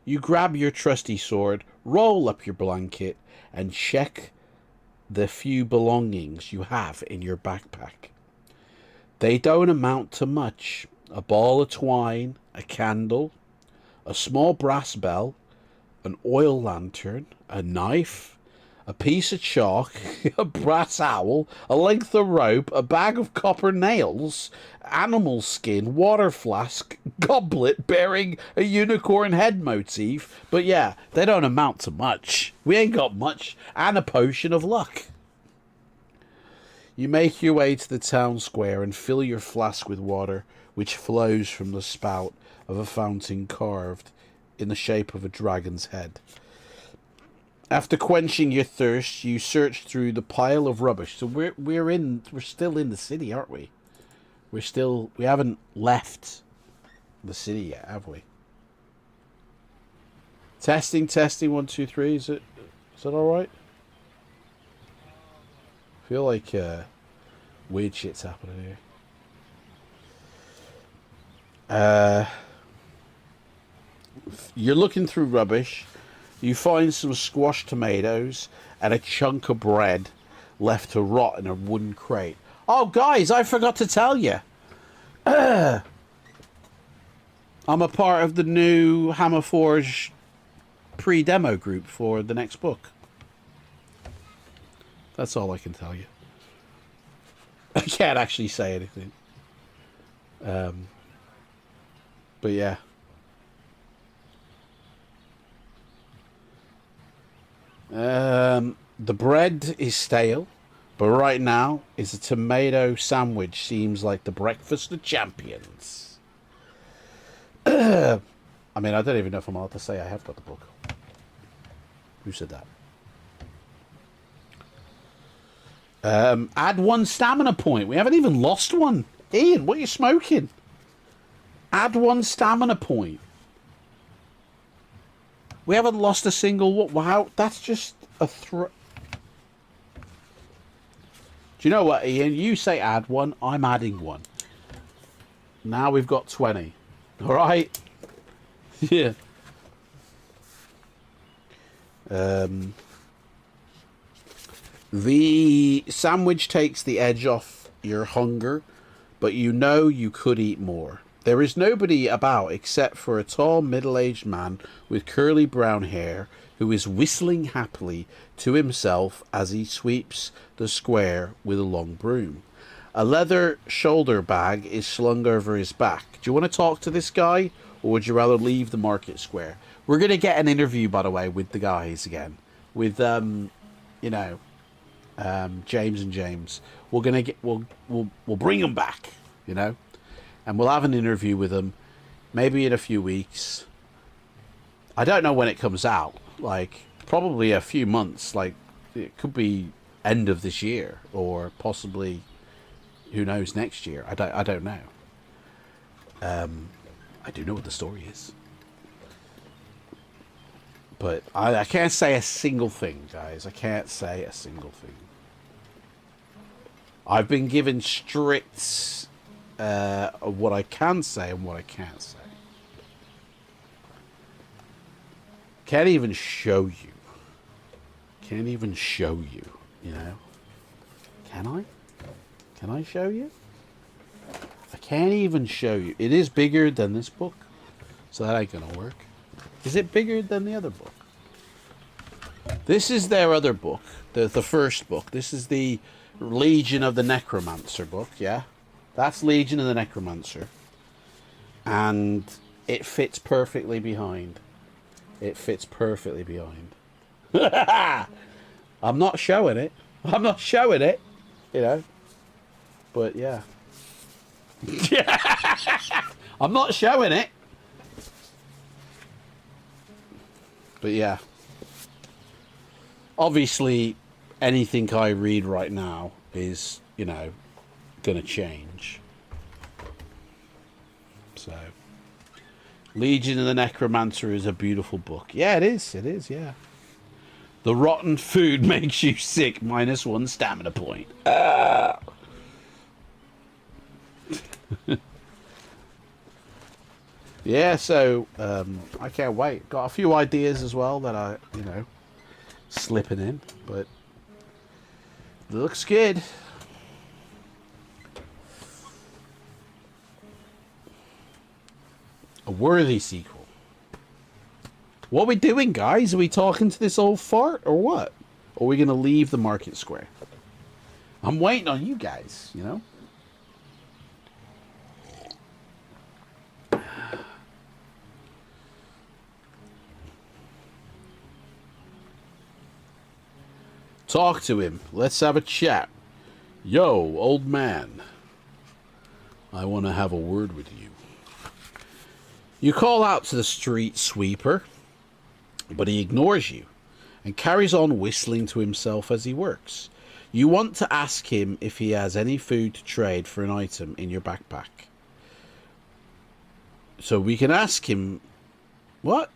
You grab your trusty sword, roll up your blanket, and check the few belongings you have in your backpack. They don't amount to much. A ball of twine, a candle, a small brass bell, an oil lantern, a knife, a piece of chalk, a brass owl, a length of rope, a bag of copper nails, animal skin, water flask, goblet bearing a unicorn head motif. But yeah, they don't amount to much. We ain't got much. And a potion of luck. You make your way to the town square and fill your flask with water, which flows from the spout of a fountain carved in the shape of a dragon's head. After quenching your thirst, you search through the pile of rubbish. So we're still in the city, aren't we? We haven't left the city yet, have we? Testing, 1, 2, 3. Is that all right? I feel like weird shit's happening here. You're looking through rubbish. You find some squashed tomatoes and a chunk of bread left to rot in a wooden crate. Oh, guys, I forgot to tell you. I'm a part of the new Hammerforge pre-demo group for the next book. That's all I can tell you. I can't actually say anything. But yeah. The bread is stale, but right now is a tomato sandwich seems like the breakfast of champions. I mean, I don't even know if I'm allowed to say I have got the book. Who said that? Add 1 stamina point. We haven't even lost one. Ian, what are you smoking? Add 1 stamina point. We haven't lost a single one. Wow, that's just a Do you know what, Ian? You say add 1, I'm adding 1. Now we've got 20. All right? Yeah. The sandwich takes the edge off your hunger, but you know you could eat more. There is nobody about except for a tall middle-aged man with curly brown hair who is whistling happily to himself as he sweeps the square with a long broom. A leather shoulder bag is slung over his back. Do you want to talk to this guy, or would you rather leave the market square? We're going to get an interview, by the way, with the guys again. With, you know, James and James. We're going to get... We'll bring them back, you know? And we'll have an interview with them, maybe in a few weeks. I don't know when it comes out. Like, probably a few months. Like, it could be end of this year, or possibly, who knows, next year. I don't know. I do know what the story is. But I can't say a single thing, guys. I can't say a single thing. I've been given strict... of what I can say and what I can't say. Can't even show you. Can't even show you, you know? Can I? Can I show you? I can't even show you. It is bigger than this book, so that ain't gonna work. Is it bigger than the other book? This is their other book, the first book. This is the Legion of the Necromancer book, yeah? That's Legion of the Necromancer. And it fits perfectly behind. It fits perfectly behind. I'm not showing it. I'm not showing it. You know. But yeah. I'm not showing it. But yeah. Obviously, anything I read right now is, you know, gonna change. So Legion of the Necromancer is a beautiful book. Yeah, it is. It is, yeah. The rotten food makes you sick. -1 stamina point. Yeah, so I can't wait. Got a few ideas as well that I, you know, slipping in, but yeah. Got a few ideas as well that I, you know, slipping in, but. Slipping in, but Looks good. A worthy sequel. What are we doing, guys? Are we talking to this old fart or what? Or are we going to leave the market square? I'm waiting on you guys, you know? Talk to him. Let's have a chat. Yo, old man. I want to have a word with you. You call out to the street sweeper, but he ignores you and carries on whistling to himself as he works. You want to ask him if he has any food to trade for an item in your backpack. So we can ask him... What?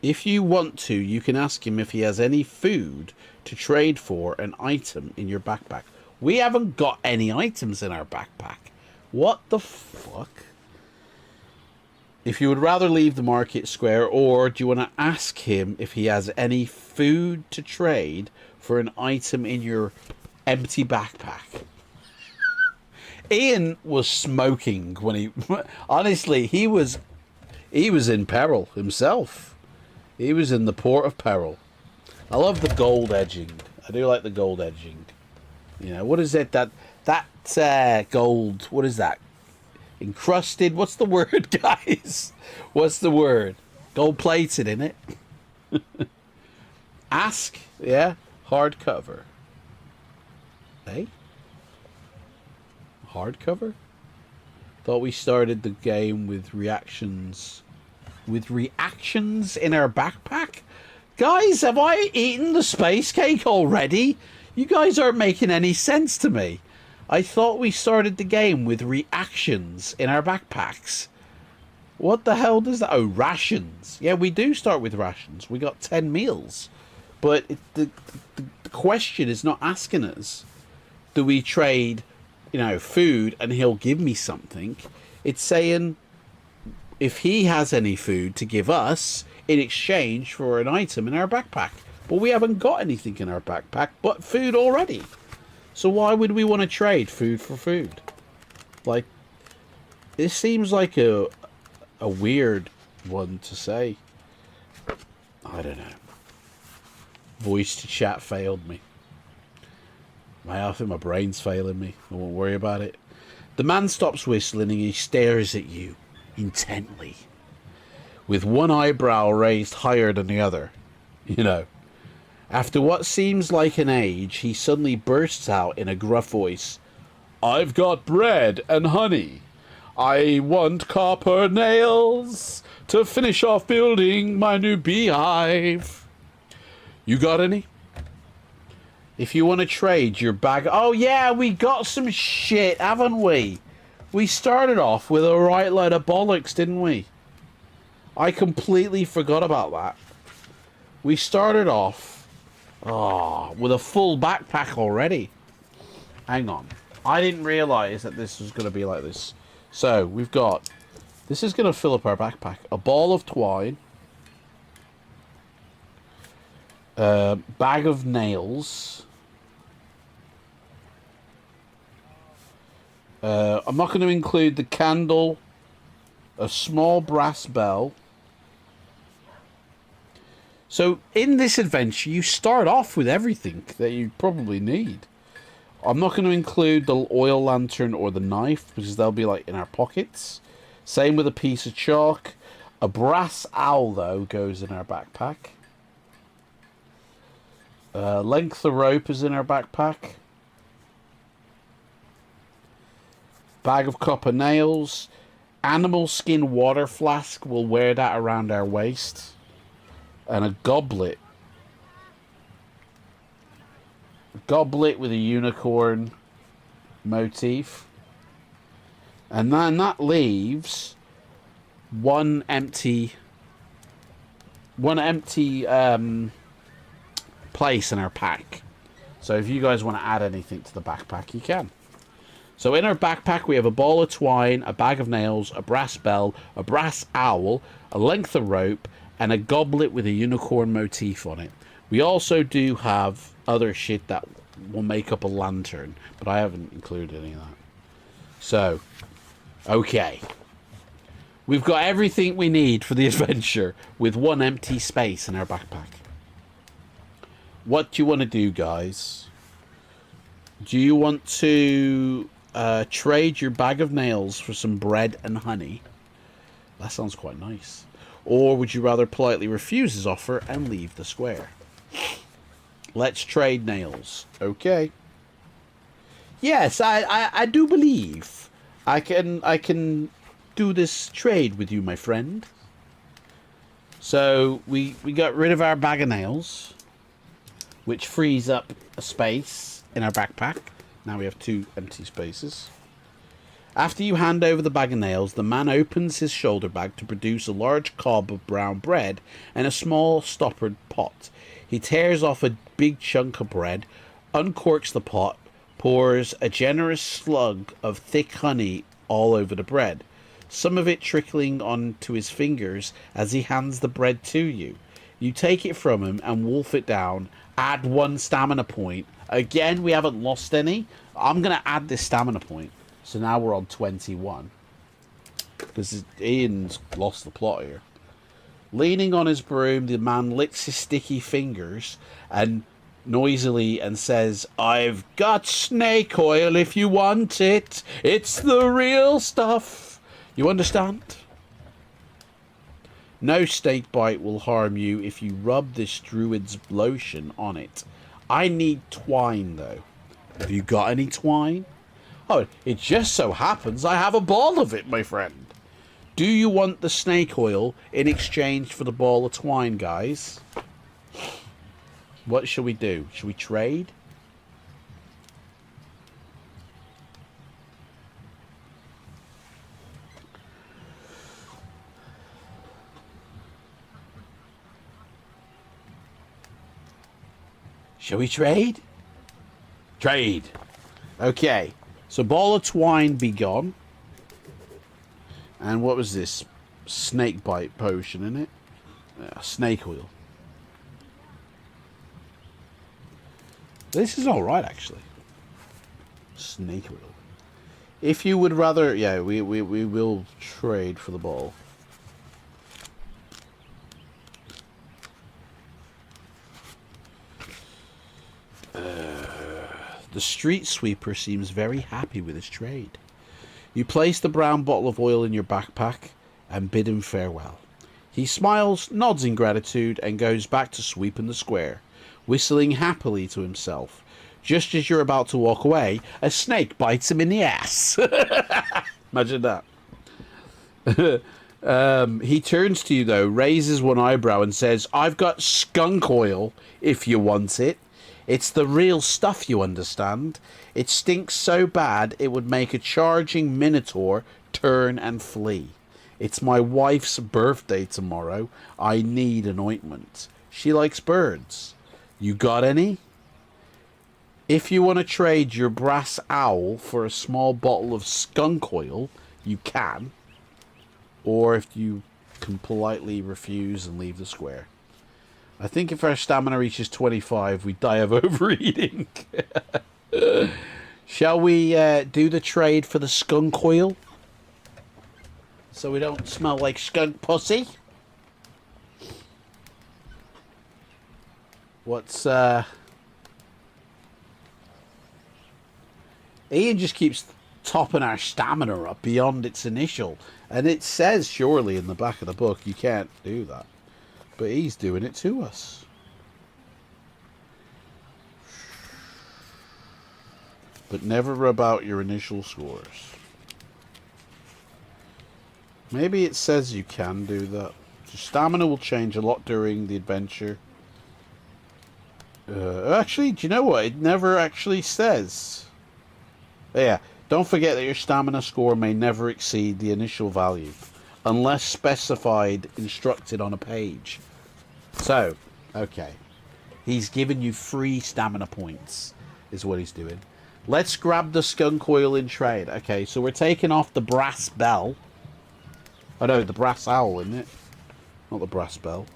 If you want to, you can ask him if he has any food to trade for an item in your backpack. We haven't got any items in our backpack. What the fuck? If you would rather leave the market square, or do you want to ask him if he has any food to trade for an item in your empty backpack? Ian was smoking when he... Honestly, he was in peril himself. He was in the port of peril. I love the gold edging. I do like the gold edging. You know, what is it? That gold, what is that? Encrusted? What's the word, guys? What's the word? Gold plated, in it? Ask, yeah? Hardcover. Hey? Hardcover? Thought we started the game with reactions. With reactions in our backpack? Guys, have I eaten the space cake already? You guys aren't making any sense to me. I thought we started the game with reactions in our backpacks. What the hell does that... Oh, rations. Yeah, we do start with rations. We got 10 meals. But the question is not asking us, do we trade, you know, food and he'll give me something? It's saying... if he has any food to give us in exchange for an item in our backpack. But we haven't got anything in our backpack but food already. So why would we want to trade food for food? Like, this seems like a weird one to say. I don't know. Voice to chat failed me. I think my brain's failing me. I won't worry about it. The man stops whistling and he stares at you intently, with one eyebrow raised higher than the other. You know, after what seems like an age, he suddenly bursts out in a gruff voice. I've got bread and honey. I want copper nails to finish off building my new beehive. You got any? If you want to trade your bag... Oh yeah, we got some shit, haven't we? We started off with a right load of bollocks, didn't we? I completely forgot about that. We started off with a full backpack already. Hang on. I didn't realise that this was going to be like this. So, we've got... This is going to fill up our backpack. A ball of twine. A bag of nails. I'm not going to include the candle, a small brass bell. So in this adventure, you start off with everything that you probably need. I'm not going to include the oil lantern or the knife, because they'll be like in our pockets. Same with a piece of chalk. A brass owl, though, goes in our backpack. Length of rope is in our backpack. Bag of copper nails. Animal skin water flask. We'll wear that around our waist. And a goblet. A goblet with a unicorn motif. And then that leaves one empty place in our pack. So if you guys want to add anything to the backpack, you can. So in our backpack, we have a ball of twine, a bag of nails, a brass bell, a brass owl, a length of rope, and a goblet with a unicorn motif on it. We also do have other shit that will make up a lantern, but I haven't included any of that. So, okay. We've got everything we need for the adventure with one empty space in our backpack. What do you want to do, guys? Do you want to trade your bag of nails for some bread and honey? That sounds quite nice. Or would you rather politely refuse his offer and leave the square? Let's trade nails. Okay. Yes, I do believe I can do this trade with you, my friend. So we got rid of our bag of nails, which frees up a space in our backpack. Now we have 2 empty spaces. After you hand over the bag of nails, the man opens his shoulder bag to produce a large cob of brown bread and a small stoppered pot. He tears off a big chunk of bread, uncorks the pot, pours a generous slug of thick honey all over the bread, some of it trickling onto his fingers as he hands the bread to you. You take it from him and wolf it down, add 1 stamina point. Again, we haven't lost any. I'm going to add this stamina point. So now we're on 21. Because Ian's lost the plot here. Leaning on his broom, the man licks his sticky fingers and noisily and says, "I've got snake oil if you want it. It's the real stuff. You understand? No snake bite will harm you if you rub this druid's lotion on it. I need twine, though. Have you got any twine?" "Oh, it just so happens I have a ball of it, my friend." "Do you want the snake oil in exchange for the ball of twine, guys? What shall we do? Shall we trade?" Shall we trade? Trade. Okay. So ball of twine be gone. And what was this? Snake bite potion, in it? Snake oil. This is alright, actually. Snake oil. If you would rather... Yeah, we will trade for the ball. The street sweeper seems very happy with his trade. You place the brown bottle of oil in your backpack and bid him farewell. He smiles, nods in gratitude, and goes back to sweeping the square, whistling happily to himself. Just as you're about to walk away, a snake bites him in the ass. Imagine that. He turns to you, though, raises one eyebrow and says, "I've got skunk oil if you want it. It's the real stuff, you understand. It stinks so bad it would make a charging minotaur turn and flee. It's my wife's birthday tomorrow. I need an ointment. She likes birds. You got any? If you want to trade your brass owl for a small bottle of skunk oil, you can. Or if you can politely refuse and leave the square. I think if our stamina reaches 25, we die of overeating." Shall we do the trade for the skunk oil? So we don't smell like skunk pussy? What's... Ian just keeps topping our stamina up beyond its initial. And it says, surely, in the back of the book, you can't do that. But he's doing it to us. But never rub out your initial scores. Maybe it says you can do that. Your stamina will change a lot during the adventure. Actually, do you know what? It never actually says. Yeah, don't forget that your stamina score may never exceed the initial value, unless specified, instructed on a page. So, okay. He's giving you free stamina points, is what he's doing. Let's grab the skunk oil in trade. Okay, so we're taking off the brass bell. Oh no, the brass owl, isn't it? Not the brass bell.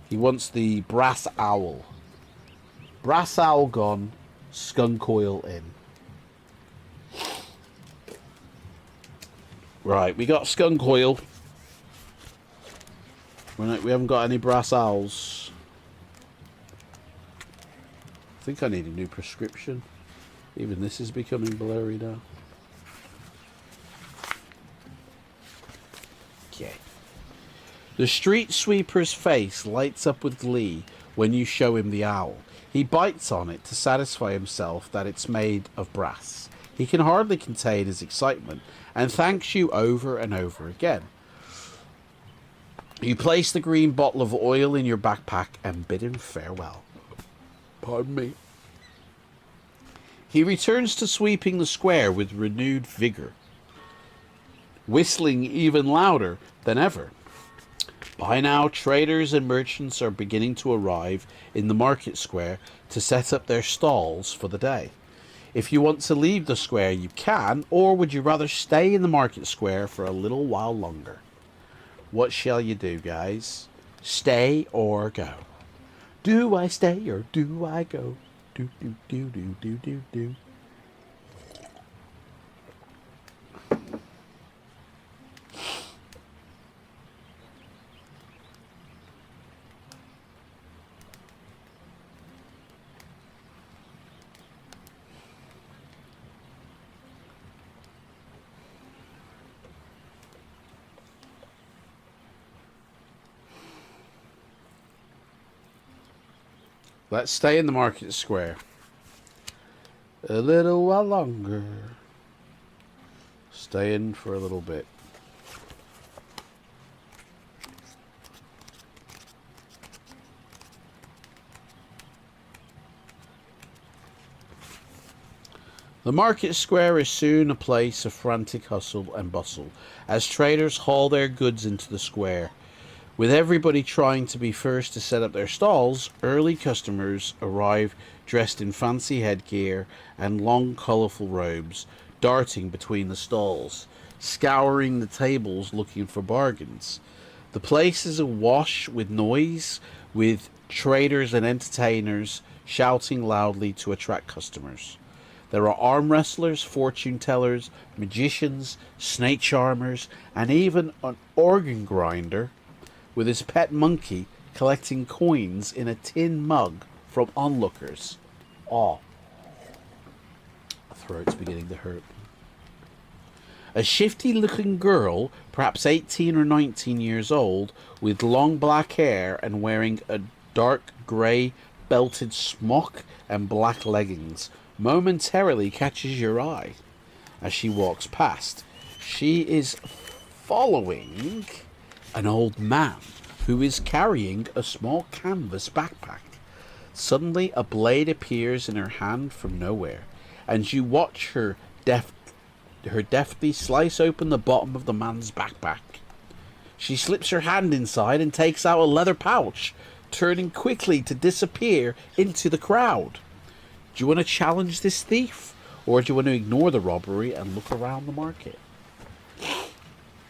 He wants the brass owl. Brass owl gone, skunk oil in. Right, we got skunk oil. We haven't got any brass owls. I think I need a new prescription. Even this is becoming blurry now. Okay. The street sweeper's face lights up with glee when you show him the owl. He bites on it to satisfy himself that it's made of brass. He can hardly contain his excitement and thanks you over and over again. You place the green bottle of oil in your backpack and bid him farewell. Pardon me. He returns to sweeping the square with renewed vigor, whistling even louder than ever. By now, traders and merchants are beginning to arrive in the market square to set up their stalls for the day. If you want to leave the square, you can, or would you rather stay in the market square for a little while longer? What shall you do, guys? Stay or go? Do I stay or do I go? Do, do, do, do, do, do, do. Let's stay in the market square a little while longer. Stay in for a little bit. The market square is soon a place of frantic hustle and bustle as traders haul their goods into the square. With everybody trying to be first to set up their stalls, early customers arrive dressed in fancy headgear and long colourful robes, darting between the stalls, scouring the tables looking for bargains. The place is awash with noise, with traders and entertainers shouting loudly to attract customers. There are arm wrestlers, fortune tellers, magicians, snake charmers, and even an organ grinder with his pet monkey collecting coins in a tin mug from onlookers. Oh, my throat's beginning to hurt. A shifty-looking girl, perhaps 18 or 19 years old, with long black hair and wearing a dark grey belted smock and black leggings, momentarily catches your eye as she walks past. She is following an old man who is carrying a small canvas backpack. Suddenly a blade appears in her hand from nowhere, and you watch her deftly slice open the bottom of the man's backpack. She slips her hand inside and takes out a leather pouch, turning quickly to disappear into the crowd. Do you want to challenge this thief, or do you want to ignore the robbery and look around the market?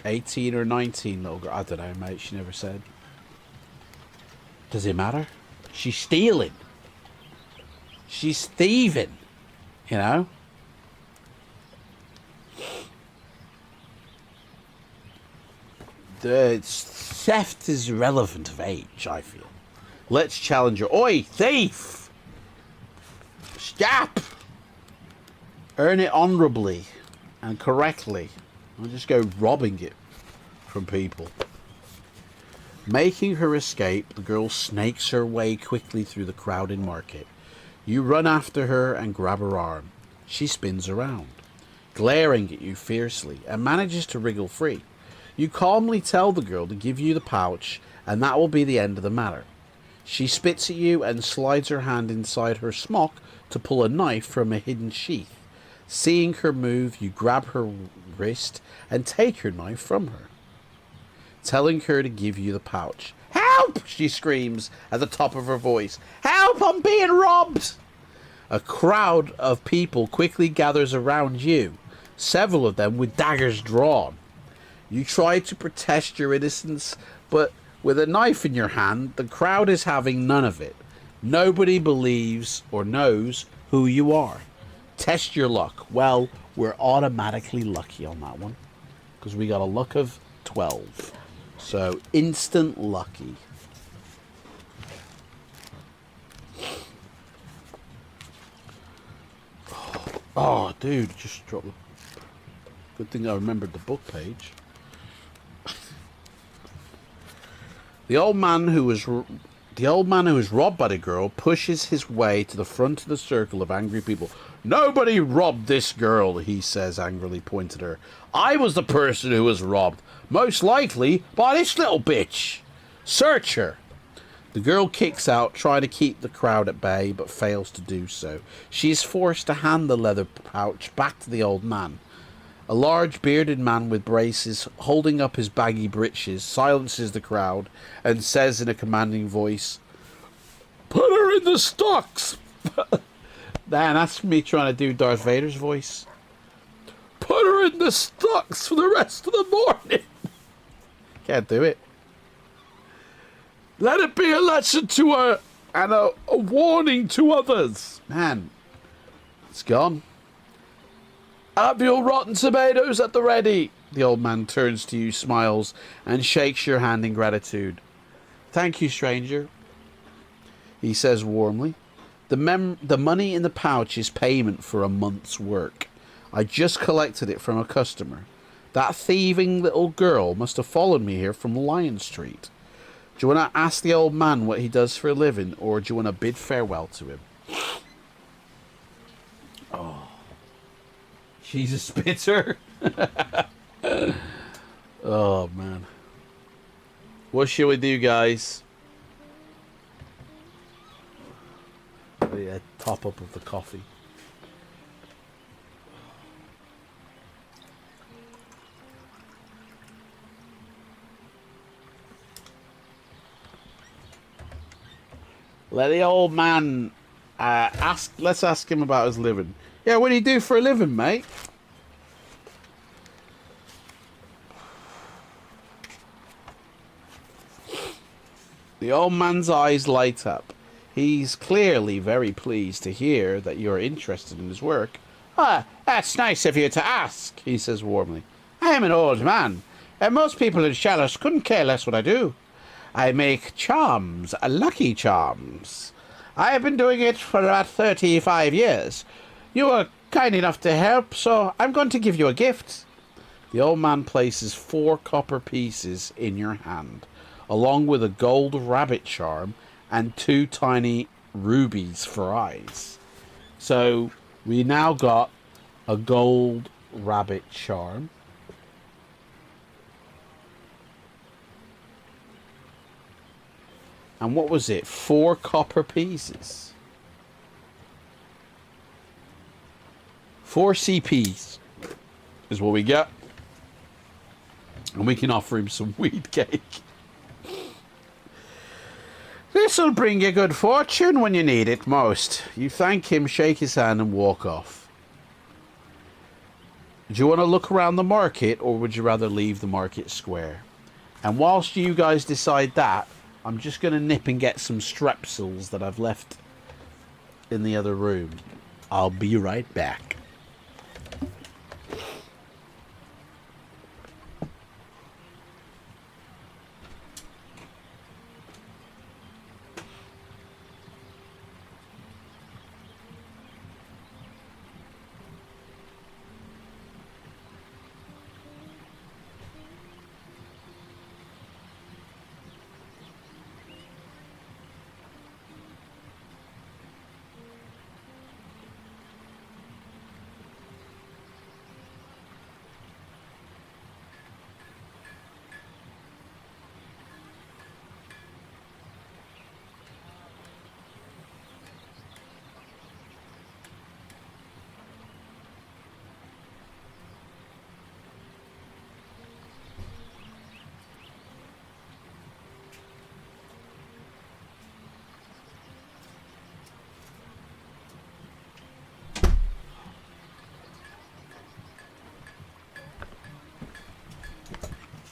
18 or 19, little girl. I don't know, mate. She never said. Does it matter? She's stealing. She's thieving. You know? The theft is irrelevant of age, I feel. Let's challenge her. Oi, thief! Stop! Earn it honourably and correctly. I'll just go robbing it from people. Making her escape, the girl snakes her way quickly through the crowded market. You run after her and grab her arm. She spins around, glaring at you fiercely, and manages to wriggle free. You calmly tell the girl to give you the pouch, and that will be the end of the matter. She spits at you and slides her hand inside her smock to pull a knife from a hidden sheath. Seeing her move, you grab her wrist and take her knife from her, telling her to give you the pouch. Help! She screams at the top of her voice. Help! I'm being robbed! A crowd of people quickly gathers around you, several of them with daggers drawn. You try to protest your innocence, but With a knife in your hand, the crowd is having none of it. Nobody believes or knows who you are. Test your luck. Well, we're automatically lucky on that one, because we got a luck of 12. So, instant lucky. Oh, dude, just dropped the... Good thing I remembered the book page. The old man who was robbed by the girl pushes his way to the front of the circle of angry people. Nobody robbed this girl, he says angrily, pointing at her. I was the person who was robbed, most likely by this little bitch. Search her. The girl kicks out, trying to keep the crowd at bay, but fails to do so. She is forced to hand the leather pouch back to the old man. A large bearded man with braces, holding up his baggy breeches, silences the crowd and says in a commanding voice, "Put her in the stocks!" Man, that's me trying to do Darth Vader's voice. Put her in the stocks for the rest of the morning. Can't do it. Let it be a lesson to her and a warning to others. Man, it's gone. Have your rotten tomatoes at the ready. The old man turns to you, smiles, and shakes your hand in gratitude. Thank you, stranger, he says warmly. The money in the pouch is payment for a month's work. I just collected it from a customer. That thieving little girl must have followed me here from Lion Street. Do you want to ask the old man what he does for a living, or do you want to bid farewell to him? Oh, she's a spitter. Oh, man. What shall we do, guys? A top up of the coffee. Let the old man let's ask him about his living. Yeah, what do you do for a living, mate? The old man's eyes light up. He's clearly very pleased to hear that you're interested in his work. Ah, that's nice of you to ask, he says warmly. I am an old man, and most people in Chalice couldn't care less what I do. I make charms, lucky charms. I have been doing it for about 35 years. You were kind enough to help, so I'm going to give you a gift. The old man places 4 copper pieces in your hand, along with a gold rabbit charm and 2 tiny rubies for eyes. So we now got a gold rabbit charm. And what was it? 4 copper pieces. 4 CPs is what we get. And we can offer him some weed cake. This'll bring you good fortune when you need it most. You thank him, shake his hand, and walk off. Do you want to look around the market, or would you rather leave the market square? And whilst you guys decide that, I'm just going to nip and get some strepsils that I've left in the other room. I'll be right back.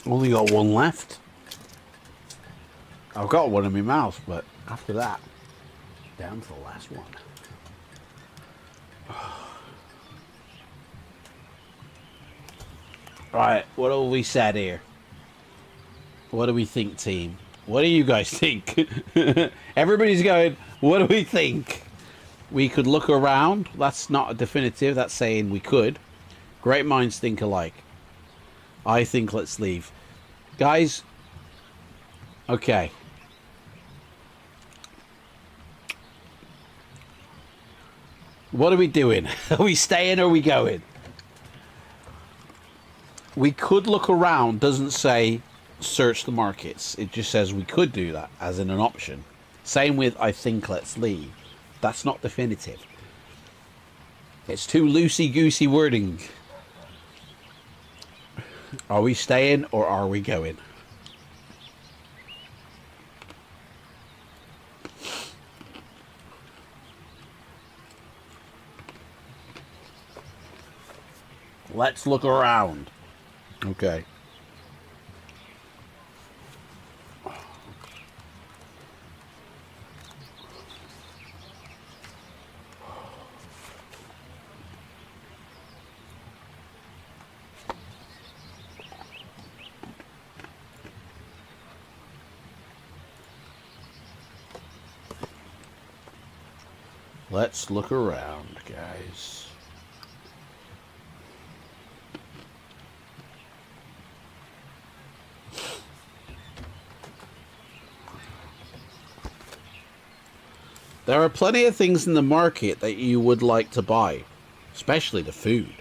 Only got 1 left. I've got one in my mouth, but after that, down to the last one. Right, what have we said here? What do we think, team? What do you guys think? Everybody's going, what do we think? We could look around. That's not a definitive. That's saying we could. Great minds think alike. I think let's leave. Guys, okay. What are we doing? Are we staying or are we going? We could look around. Doesn't say search the markets. It just says we could do that as in an option. Same with I think let's leave. That's not definitive. It's too loosey-goosey wording. Are we staying or are we going? Let's look around. Okay. Let's look around, guys. There are plenty of things in the market that you would like to buy, especially the food,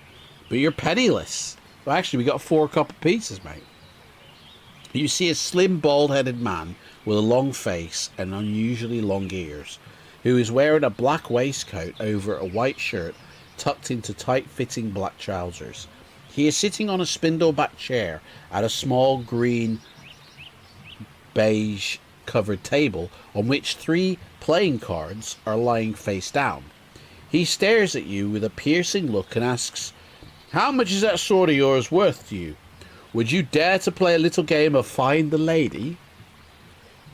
but you're penniless. Well, actually, we got 4 copper pieces, mate. You see a slim, bald-headed man with a long face and unusually long ears, who is wearing a black waistcoat over a white shirt tucked into tight-fitting black trousers. He is sitting on a spindle-back chair at a small green beige covered table on which 3 playing cards are lying face down. He stares at you with a piercing look and asks, "How much is that sword of yours worth to you? Would you dare to play a little game of Find the Lady?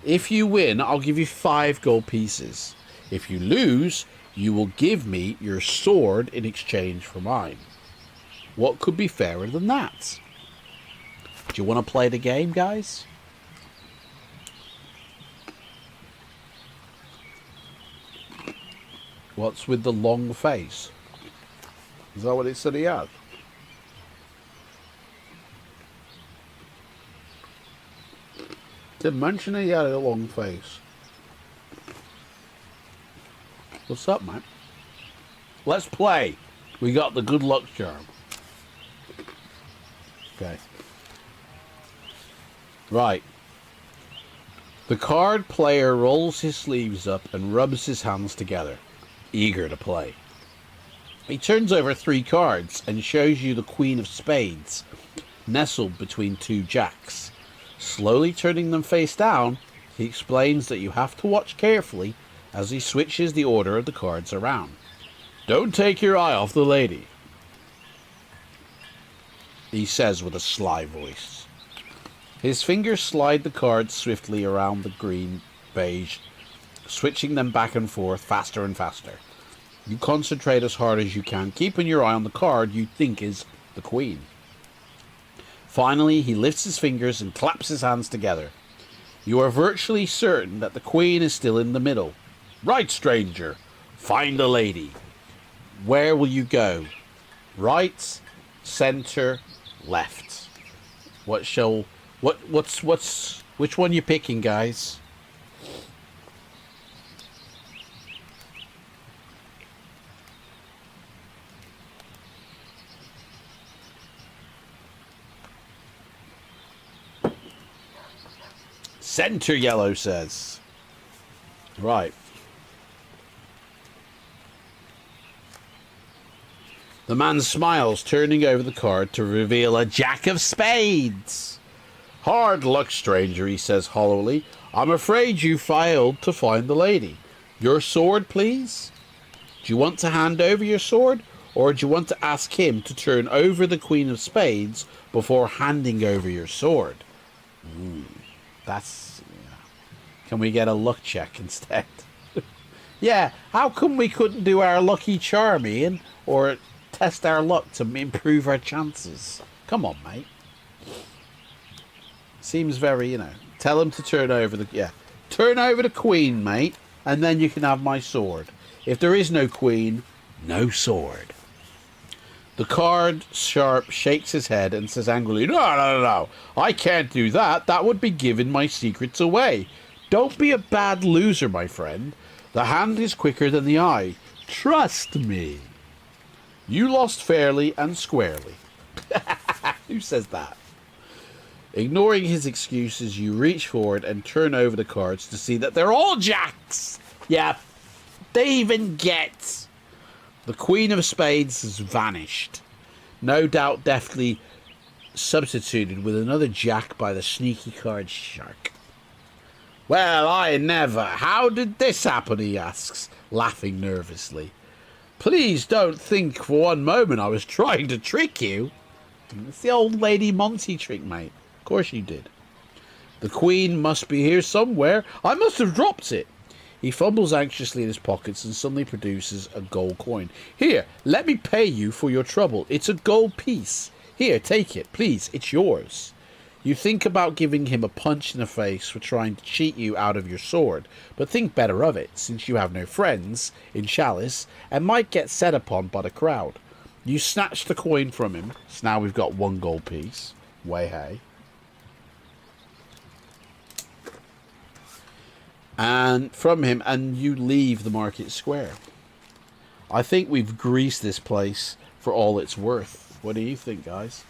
If you win, I'll give you 5 gold pieces. If you lose, you will give me your sword in exchange for mine. What could be fairer than that?" Do you want to play the game, guys? What's with the long face? Is that what it said he had? Didn't mention he had a long face. What's up, man? Let's play. We got the good luck charm. Okay. Right. The card player rolls his sleeves up and rubs his hands together, eager to play. He turns over 3 cards and shows you the Queen of Spades, nestled between 2 jacks. Slowly turning them face down, he explains that you have to watch carefully as he switches the order of the cards around. "Don't take your eye off the lady," he says with a sly voice. His fingers slide the cards swiftly around the green beige, switching them back and forth faster and faster. You concentrate as hard as you can, keeping your eye on the card you think is the Queen. Finally, he lifts his fingers and claps his hands together. You are virtually certain that the Queen is still in the middle. "Right, stranger. Find a lady. Where will you go? Right, center, left. Which one you picking, guys?" Center, yellow says. Right. The man smiles, turning over the card to reveal a Jack of Spades. "Hard luck, stranger," he says hollowly. "I'm afraid you failed to find the lady. Your sword, please? Do you want to hand over your sword, or do you want to ask him to turn over the Queen of Spades before handing over your sword?" That's... Can we get a luck check instead? Yeah, how come we couldn't do our lucky charm, Ian? Or test our luck to improve our chances? Come on, mate. Seems very, Tell him to turn over the... Yeah. Turn over the queen, mate. And then you can have my sword. If there is no queen, no sword. The card sharp shakes his head and says angrily, No. I can't do that. That would be giving my secrets away. Don't be a bad loser, my friend. The hand is quicker than the eye. Trust me. You lost fairly and squarely. Who says that? Ignoring his excuses, you reach forward and turn over the cards to see that they're all jacks. Yeah, they even get. The Queen of Spades has vanished. No doubt deftly substituted with another jack by the sneaky card shark. Well, I never. How did this happen, he asks, laughing nervously. Please don't think for one moment I was trying to trick you. It's the old Lady Monty trick, mate. Of course you did. The Queen must be here somewhere. I must have dropped it. He fumbles anxiously in his pockets and suddenly produces a gold coin. Here, let me pay you for your trouble. It's a gold piece. Here, take it, please. It's yours. You think about giving him a punch in the face for trying to cheat you out of your sword, but think better of it, since you have no friends in Chalice and might get set upon by the crowd. You snatch the coin from him, so now we've got one gold piece. Way hey. And from him, and you leave the market square. I think we've greased this place for all it's worth. What do you think, guys?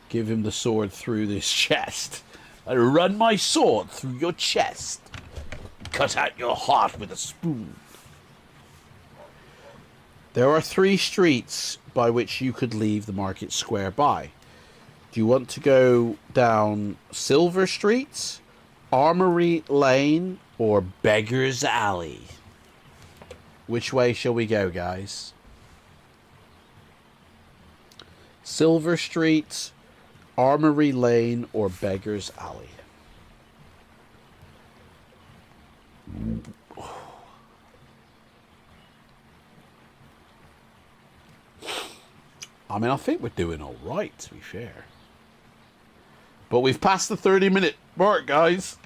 Give him the sword through this chest. I run my sword through your chest. Cut out your heart with a spoon. There are 3 streets by which you could leave the market square by. Do you want to go down Silver Street, Armory Lane, or Beggar's Alley? Which way shall we go, guys? Silver Street, Armory Lane, or Beggar's Alley? I mean, I think we're doing all right, to be fair. But we've passed the 30-minute mark, guys.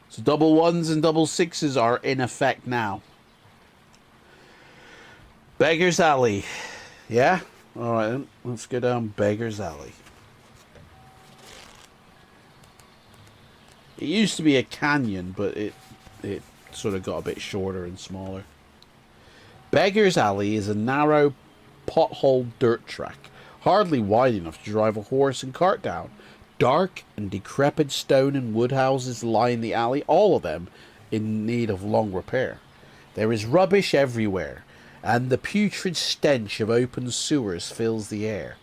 So double ones and double sixes are in effect now. Beggar's Alley. Yeah? Alright then. Let's go down Beggar's Alley. It used to be a canyon, but it sort of got a bit shorter and smaller. Beggar's Alley is a narrow, pothole dirt track, hardly wide enough to drive a horse and cart down. Dark and decrepit stone and wood houses line the alley, all of them in need of long repair. There is rubbish everywhere, and the putrid stench of open sewers fills the air.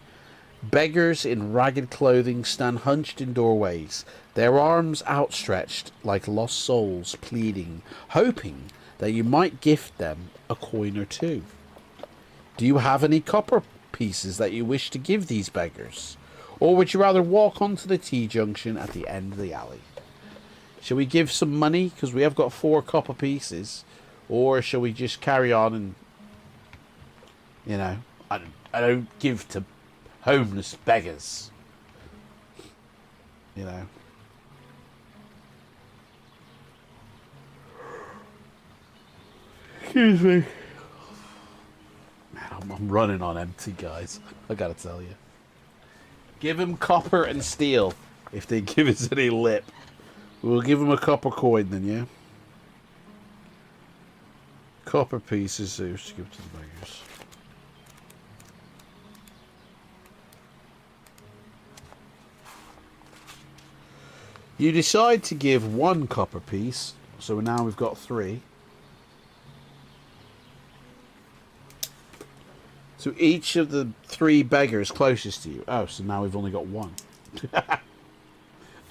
Beggars in ragged clothing stand hunched in doorways, their arms outstretched like lost souls, pleading, hoping that you might gift them a coin or two. Do you have any copper pieces that you wish to give these beggars? Or would you rather walk onto the T-junction at the end of the alley? Shall we give some money, because we have got 4 copper pieces? Or shall we just carry on and, you know, I don't give to homeless beggars. You know. Excuse me. Man, I'm running on empty, guys. I gotta tell you. Give him copper and steel. If they give us any lip. We'll give him a copper coin then, yeah? Copper pieces to give to the beggars. You decide to give 1 copper piece. So now we've got 3. So each of the 3 beggars closest to you. Oh, so now we've only got 1.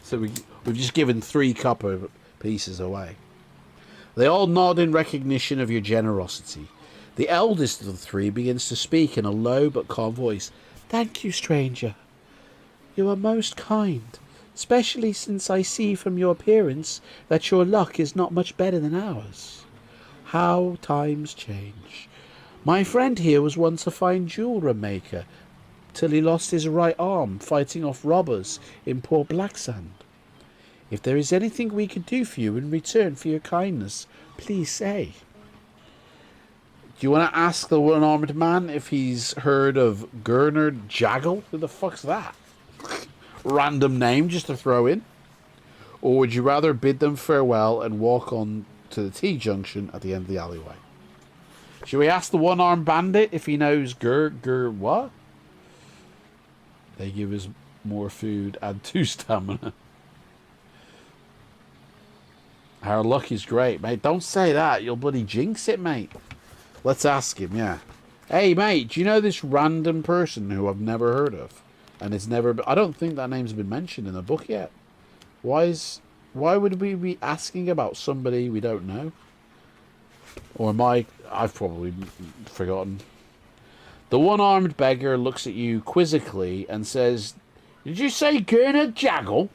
So we've just given 3 copper pieces away. They all nod in recognition of your generosity. The eldest of the 3 begins to speak in a low but calm voice. Thank you, stranger. You are most kind. especially since I see from your appearance that your luck is not much better than ours. How times change. My friend here was once a fine jeweller maker, till he lost his right arm fighting off robbers in Port Blacksand. If there is anything we could do for you in return for your kindness, please say. Do you want to ask the one-armed man if he's heard of Gernard Jaggle? Who the fuck's that? Random name just to throw in. Or would you rather bid them farewell and walk on to the T-junction at the end of the alleyway? Should we ask the one-armed bandit if he knows what? They give us more food, add 2 stamina. Our luck is great, mate. Don't say that. You'll bloody jinx it, mate. Let's ask him, yeah. Hey, mate, do you know this random person who I've never heard of? And it's never... I don't think that name's been mentioned in the book yet. Why would we be asking about somebody we don't know? Or I've probably forgotten. The one-armed beggar looks at you quizzically and says, "Did you say Gernard Jaggle?"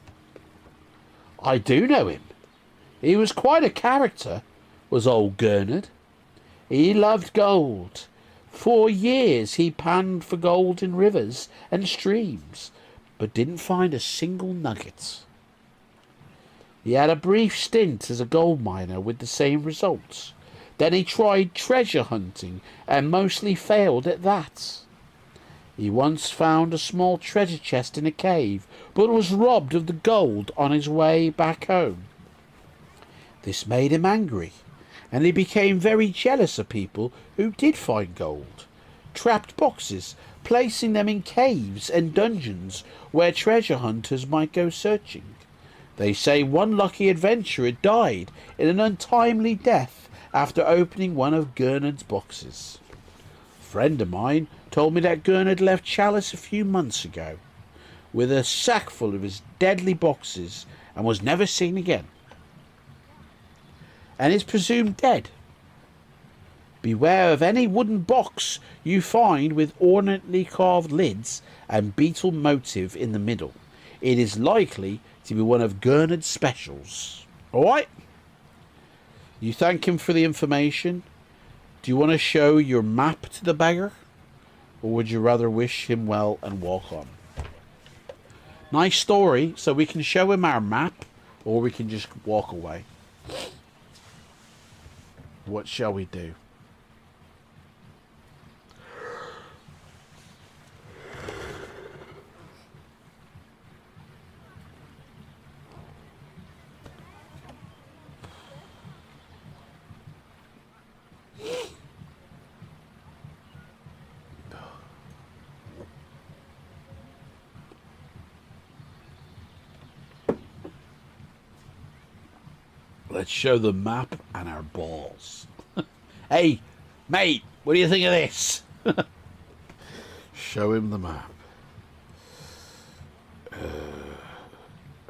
"I do know him. He was quite a character, was old Gernard. He loved gold. For years he panned for gold in rivers and streams, but didn't find a single nugget. He had a brief stint as a gold miner with the same results. Then he tried treasure hunting and mostly failed at that. He once found a small treasure chest in a cave, but was robbed of the gold on his way back home. This made him angry, and he became very jealous of people who did find gold, trapped boxes, placing them in caves and dungeons where treasure hunters might go searching. They say one lucky adventurer died in an untimely death after opening one of Gernard's boxes. A friend of mine told me that Gernard left Chalice a few months ago with a sack full of his deadly boxes and was never seen again, and is presumed dead. Beware of any wooden box you find with ornately carved lids and beetle motive in the middle. It is likely to be one of Gernard's specials. Alright? You thank him for the information. Do you want to show your map to the beggar? Or would you rather wish him well and walk on? Nice story, so we can show him our map, or we can just walk away. What shall we do? Let's show the map and our balls. Hey, mate, what do you think of this? Show him the map.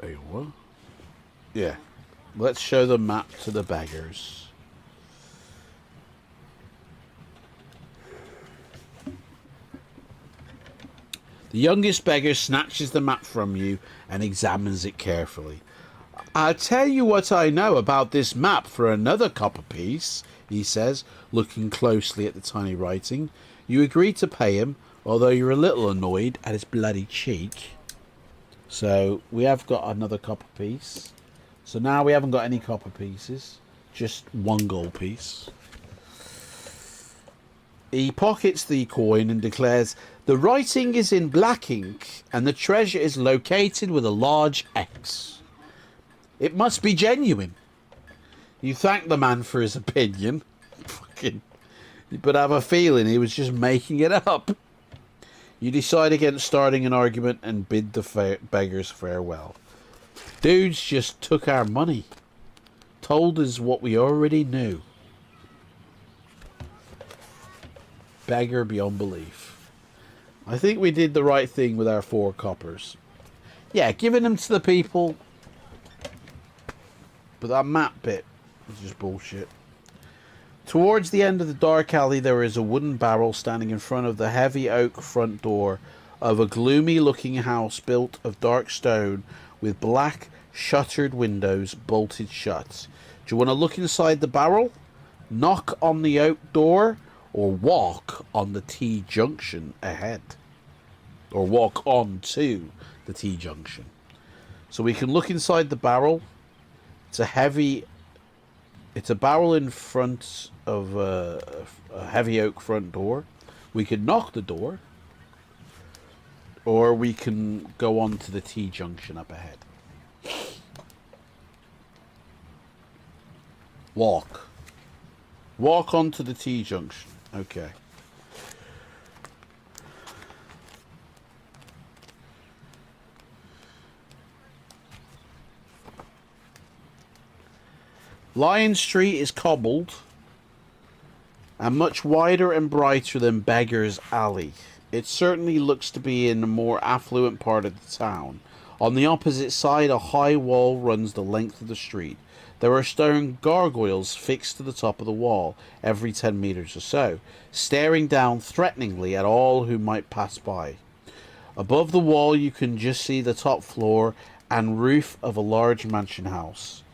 Hey, what? Yeah. Let's show the map to the beggars. The youngest beggar snatches the map from you and examines it carefully. "I'll tell you what I know about this map for another copper piece," he says, looking closely at the tiny writing. You agree to pay him, although you're a little annoyed at his bloody cheek. So we have got another copper piece. So now we haven't got any copper pieces, just one gold piece. He pockets the coin and declares, "The writing is in black ink and the treasure is located with a large X. It must be genuine." You thank the man for his opinion. Fucking. But I have a feeling he was just making it up. You decide against starting an argument and bid the beggars farewell. Dudes just took our money. Told us what we already knew. Beggar beyond belief. I think we did the right thing with our 4 coppers. Yeah, giving them to the people. But that map bit is just bullshit. Towards the end of the dark alley, there is a wooden barrel standing in front of the heavy oak front door of a gloomy looking house built of dark stone with black shuttered windows bolted shut. Do you want to look inside the barrel, knock on the oak door, or walk on the T-junction ahead? Or walk on to the T-junction. So we can look inside the barrel. It's a barrel in front of a heavy oak front door. We could knock the door, or we can go on to the T-junction up ahead. Walk onto the T-junction. Okay. Lion Street is cobbled and much wider and brighter than Beggar's Alley. It certainly looks to be in a more affluent part of the town. On the opposite side, a high wall runs the length of the street. There are stone gargoyles fixed to the top of the wall every 10 meters or so, staring down threateningly at all who might pass by. Above the wall, you can just see the top floor and roof of a large mansion house.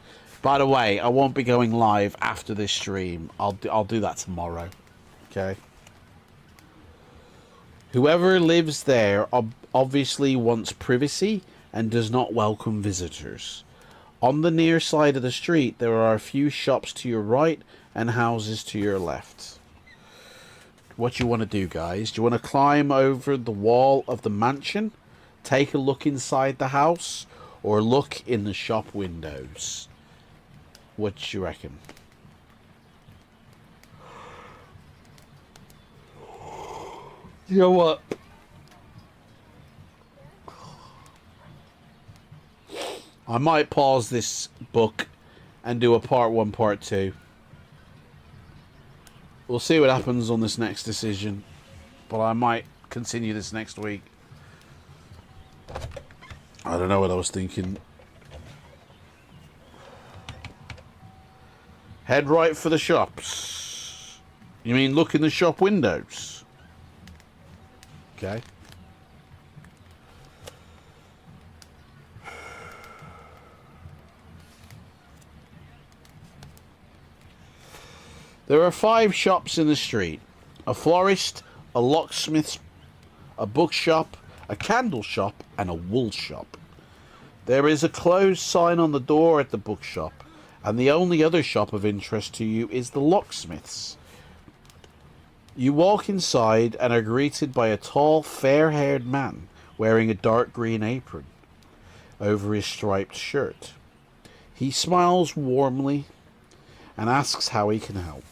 By the way, I won't be going live after this stream. I'll do that tomorrow. Okay. Whoever lives there obviously wants privacy and does not welcome visitors. On the near side of the street, there are a few shops to your right and houses to your left. What do you want to do, guys? Do you want to climb over the wall of the mansion, take a look inside the house, or look in the shop windows? What do you reckon? You know what? I might pause this book and do a part 1, part 2. We'll see what happens on this next decision, but I might continue this next week. I don't know what I was thinking. Head right for the shops. You mean look in the shop windows? Okay. There are 5 shops in the street. A florist, a locksmith's, a bookshop, a candle shop, and a wool shop. There is a closed sign on the door at the bookshop, and the only other shop of interest to you is the locksmith's. You walk inside and are greeted by a tall, fair-haired man wearing a dark green apron over his striped shirt. He smiles warmly and asks how he can help.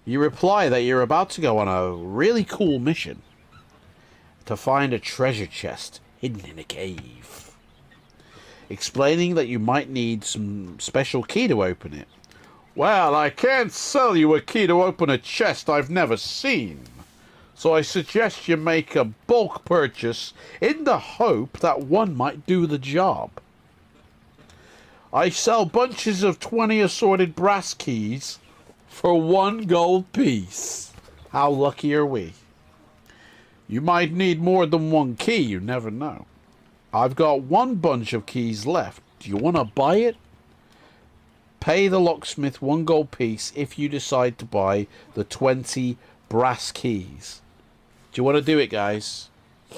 You reply that you're about to go on a really cool mission to find a treasure chest hidden in a cave, explaining that you might need some special key to open it. Well, I can't sell you a key to open a chest I've never seen, so I suggest you make a bulk purchase in the hope that one might do the job. I sell bunches of 20 assorted brass keys for 1 gold piece. How lucky are we? You might need more than 1 key, you never know. I've got 1 bunch of keys left. Do you want to buy it? Pay the locksmith 1 gold piece if you decide to buy the 20 brass keys. Do you want to do it, guys? Do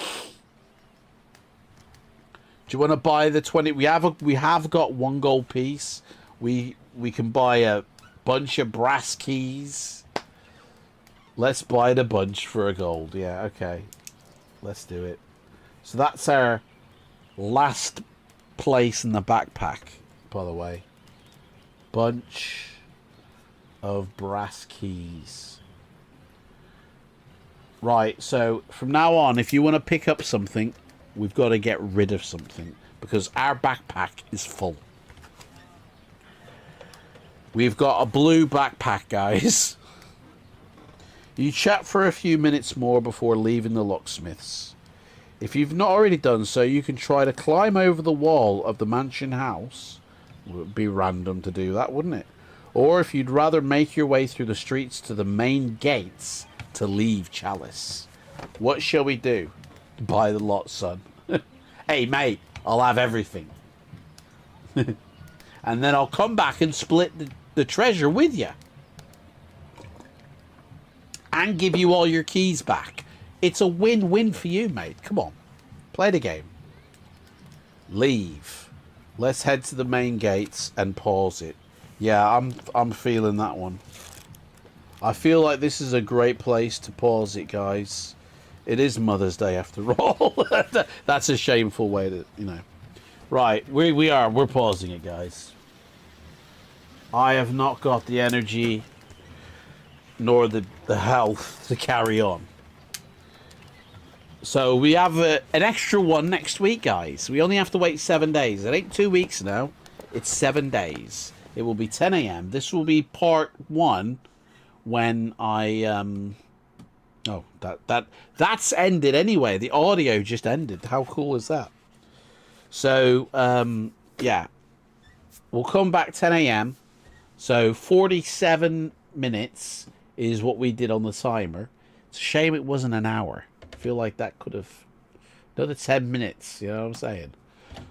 you want to buy the 20? We have got 1 gold piece. We can buy a bunch of brass keys. Let's buy the bunch for a gold. Yeah, okay. Let's do it. So that's our last place in the backpack, by the way. Bunch of brass keys. Right, so from now on, if you want to pick up something, we've got to get rid of something, because our backpack is full. We've got a blue backpack, guys. You chat for a few minutes more before leaving the locksmith's. If you've not already done so, you can try to climb over the wall of the mansion house. It would be random to do that, wouldn't it? Or if you'd rather make your way through the streets to the main gates to leave Chalice. What shall we do? Buy the lot, son. Hey, mate. I'll have everything. And then I'll come back and split the treasure with you. And give you all your keys back. It's a win-win for you, mate. Come on. Play the game. Leave. Let's head to the main gates and pause it. Yeah, I'm feeling that one. I feel like this is a great place to pause it, guys. It is Mother's Day after all. That's a shameful way to, you know. Right, we're pausing it, guys. I have not got the energy nor the health to carry on. So we have an extra one next week, guys. We only have to wait 7 days. It ain't 2 weeks now. It's 7 days. It will be 10 a.m. This will be part 1 when I oh, that's ended anyway. The audio just ended. How cool is that? So yeah, we'll come back 10 a.m. So 47 minutes is what we did on the timer. It's a shame it wasn't an hour. I feel like that could have another 10 minutes. You know what I'm saying?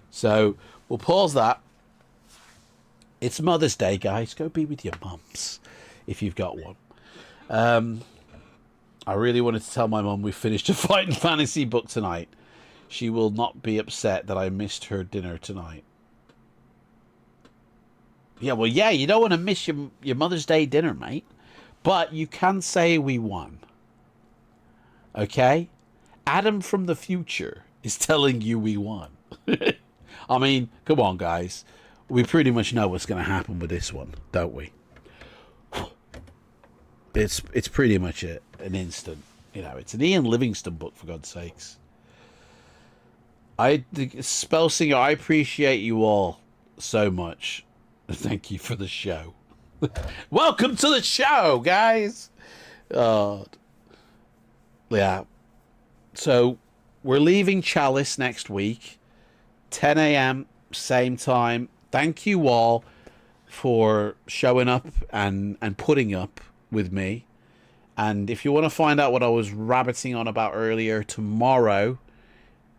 So we'll pause that. It's Mother's Day, guys. Go be with your mums if you've got one. I really wanted to tell my mum we finished a Fighting Fantasy book tonight. She will not be upset that I missed her dinner tonight. Yeah, well, yeah, you don't want to miss your Mother's Day dinner, mate. But you can say we won. Okay? Adam from the future is telling you we won. I mean, come on, guys. We pretty much know what's going to happen with this one, don't we? It's pretty much an instant. You know, it's an Ian Livingstone book, for God's sakes. Spellsinger, I appreciate you all so much. Thank you for the show. Welcome to the show, guys. Yeah. So we're leaving Chalice next week, 10 a.m. same time. Thank you all for showing up and putting up with me. And if you want to find out what I was rabbiting on about earlier, tomorrow,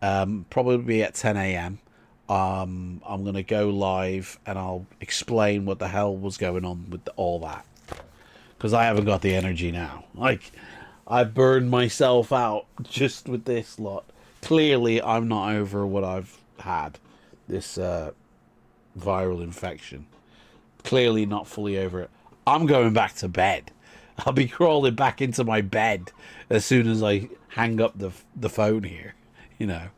probably at 10 a.m., I'm going to go live and I'll explain what the hell was going on with all that. Because I haven't got the energy now. Like, I've burned myself out just with this lot. Clearly, I'm not over what I've had. This viral infection. Clearly not fully over it. I'm going back to bed. I'll be crawling back into my bed as soon as I hang up the phone here, you know.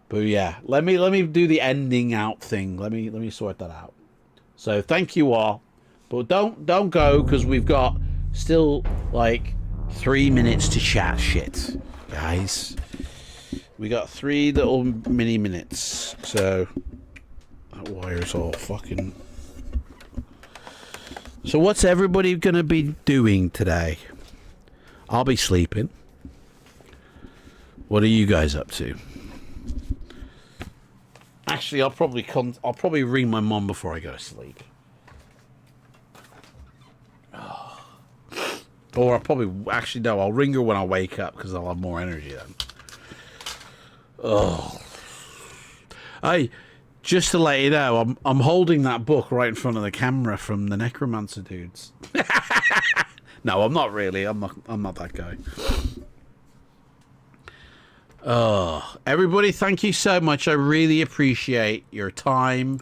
But yeah, let me do the ending out thing. Let me sort that out. So thank you all, but don't go because we've got still like 3 minutes to chat shit, guys. We got 3 little mini minutes. So that wire's all fucking. So what's everybody going to be doing today? I'll be sleeping. What are you guys up to? Actually, I'll probably ring my mom before I go to sleep. Oh. Or I'll probably actually no, I'll ring her when I wake up because I'll have more energy then. Oh. Hey, just to let you know, I'm holding that book right in front of the camera from the Necromancer dudes. No, I'm not really. I'm not that guy. Oh, everybody, thank you so much. I really appreciate your time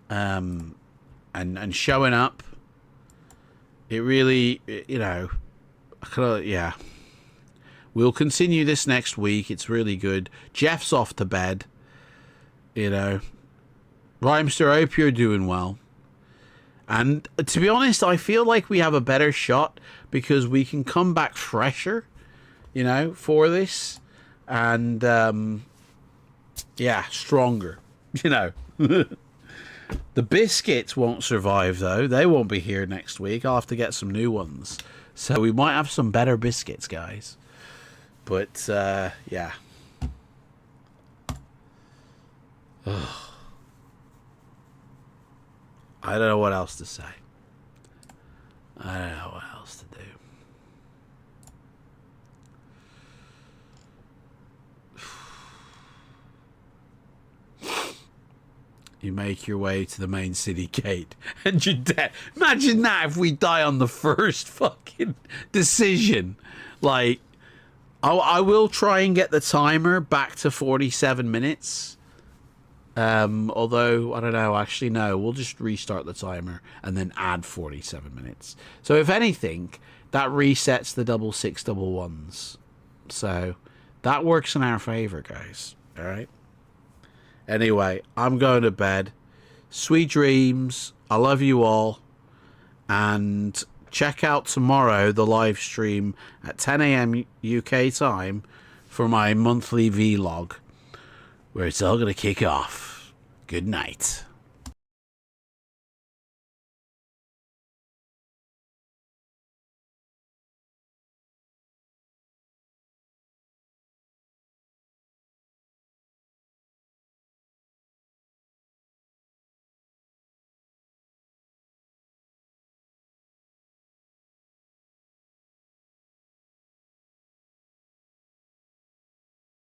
and showing up. It really, you know, yeah. We'll continue this next week. It's really good. Jeff's off to bed, you know. Rhymester, I hope you're doing well. And to be honest, I feel like we have a better shot because we can come back fresher, you know, for this. And, yeah, stronger, you know. The biscuits won't survive, though. They won't be here next week. I'll have to get some new ones. So we might have some better biscuits, guys. But, yeah. I don't know what else to say. I don't know what else to do. You make your way to the main city gate and you're dead. Imagine that if we die on the first fucking decision. Like, I will try and get the timer back to 47 minutes. Although, I don't know, actually, no, we'll just restart the timer and then add 47 minutes. So, if anything, that resets the 6611s. So, that works in our favor, guys. All right? Anyway, I'm going to bed. Sweet dreams. I love you all. And check out tomorrow the live stream at 10 a.m. UK time for my monthly vlog, where it's all going to kick off. Good night.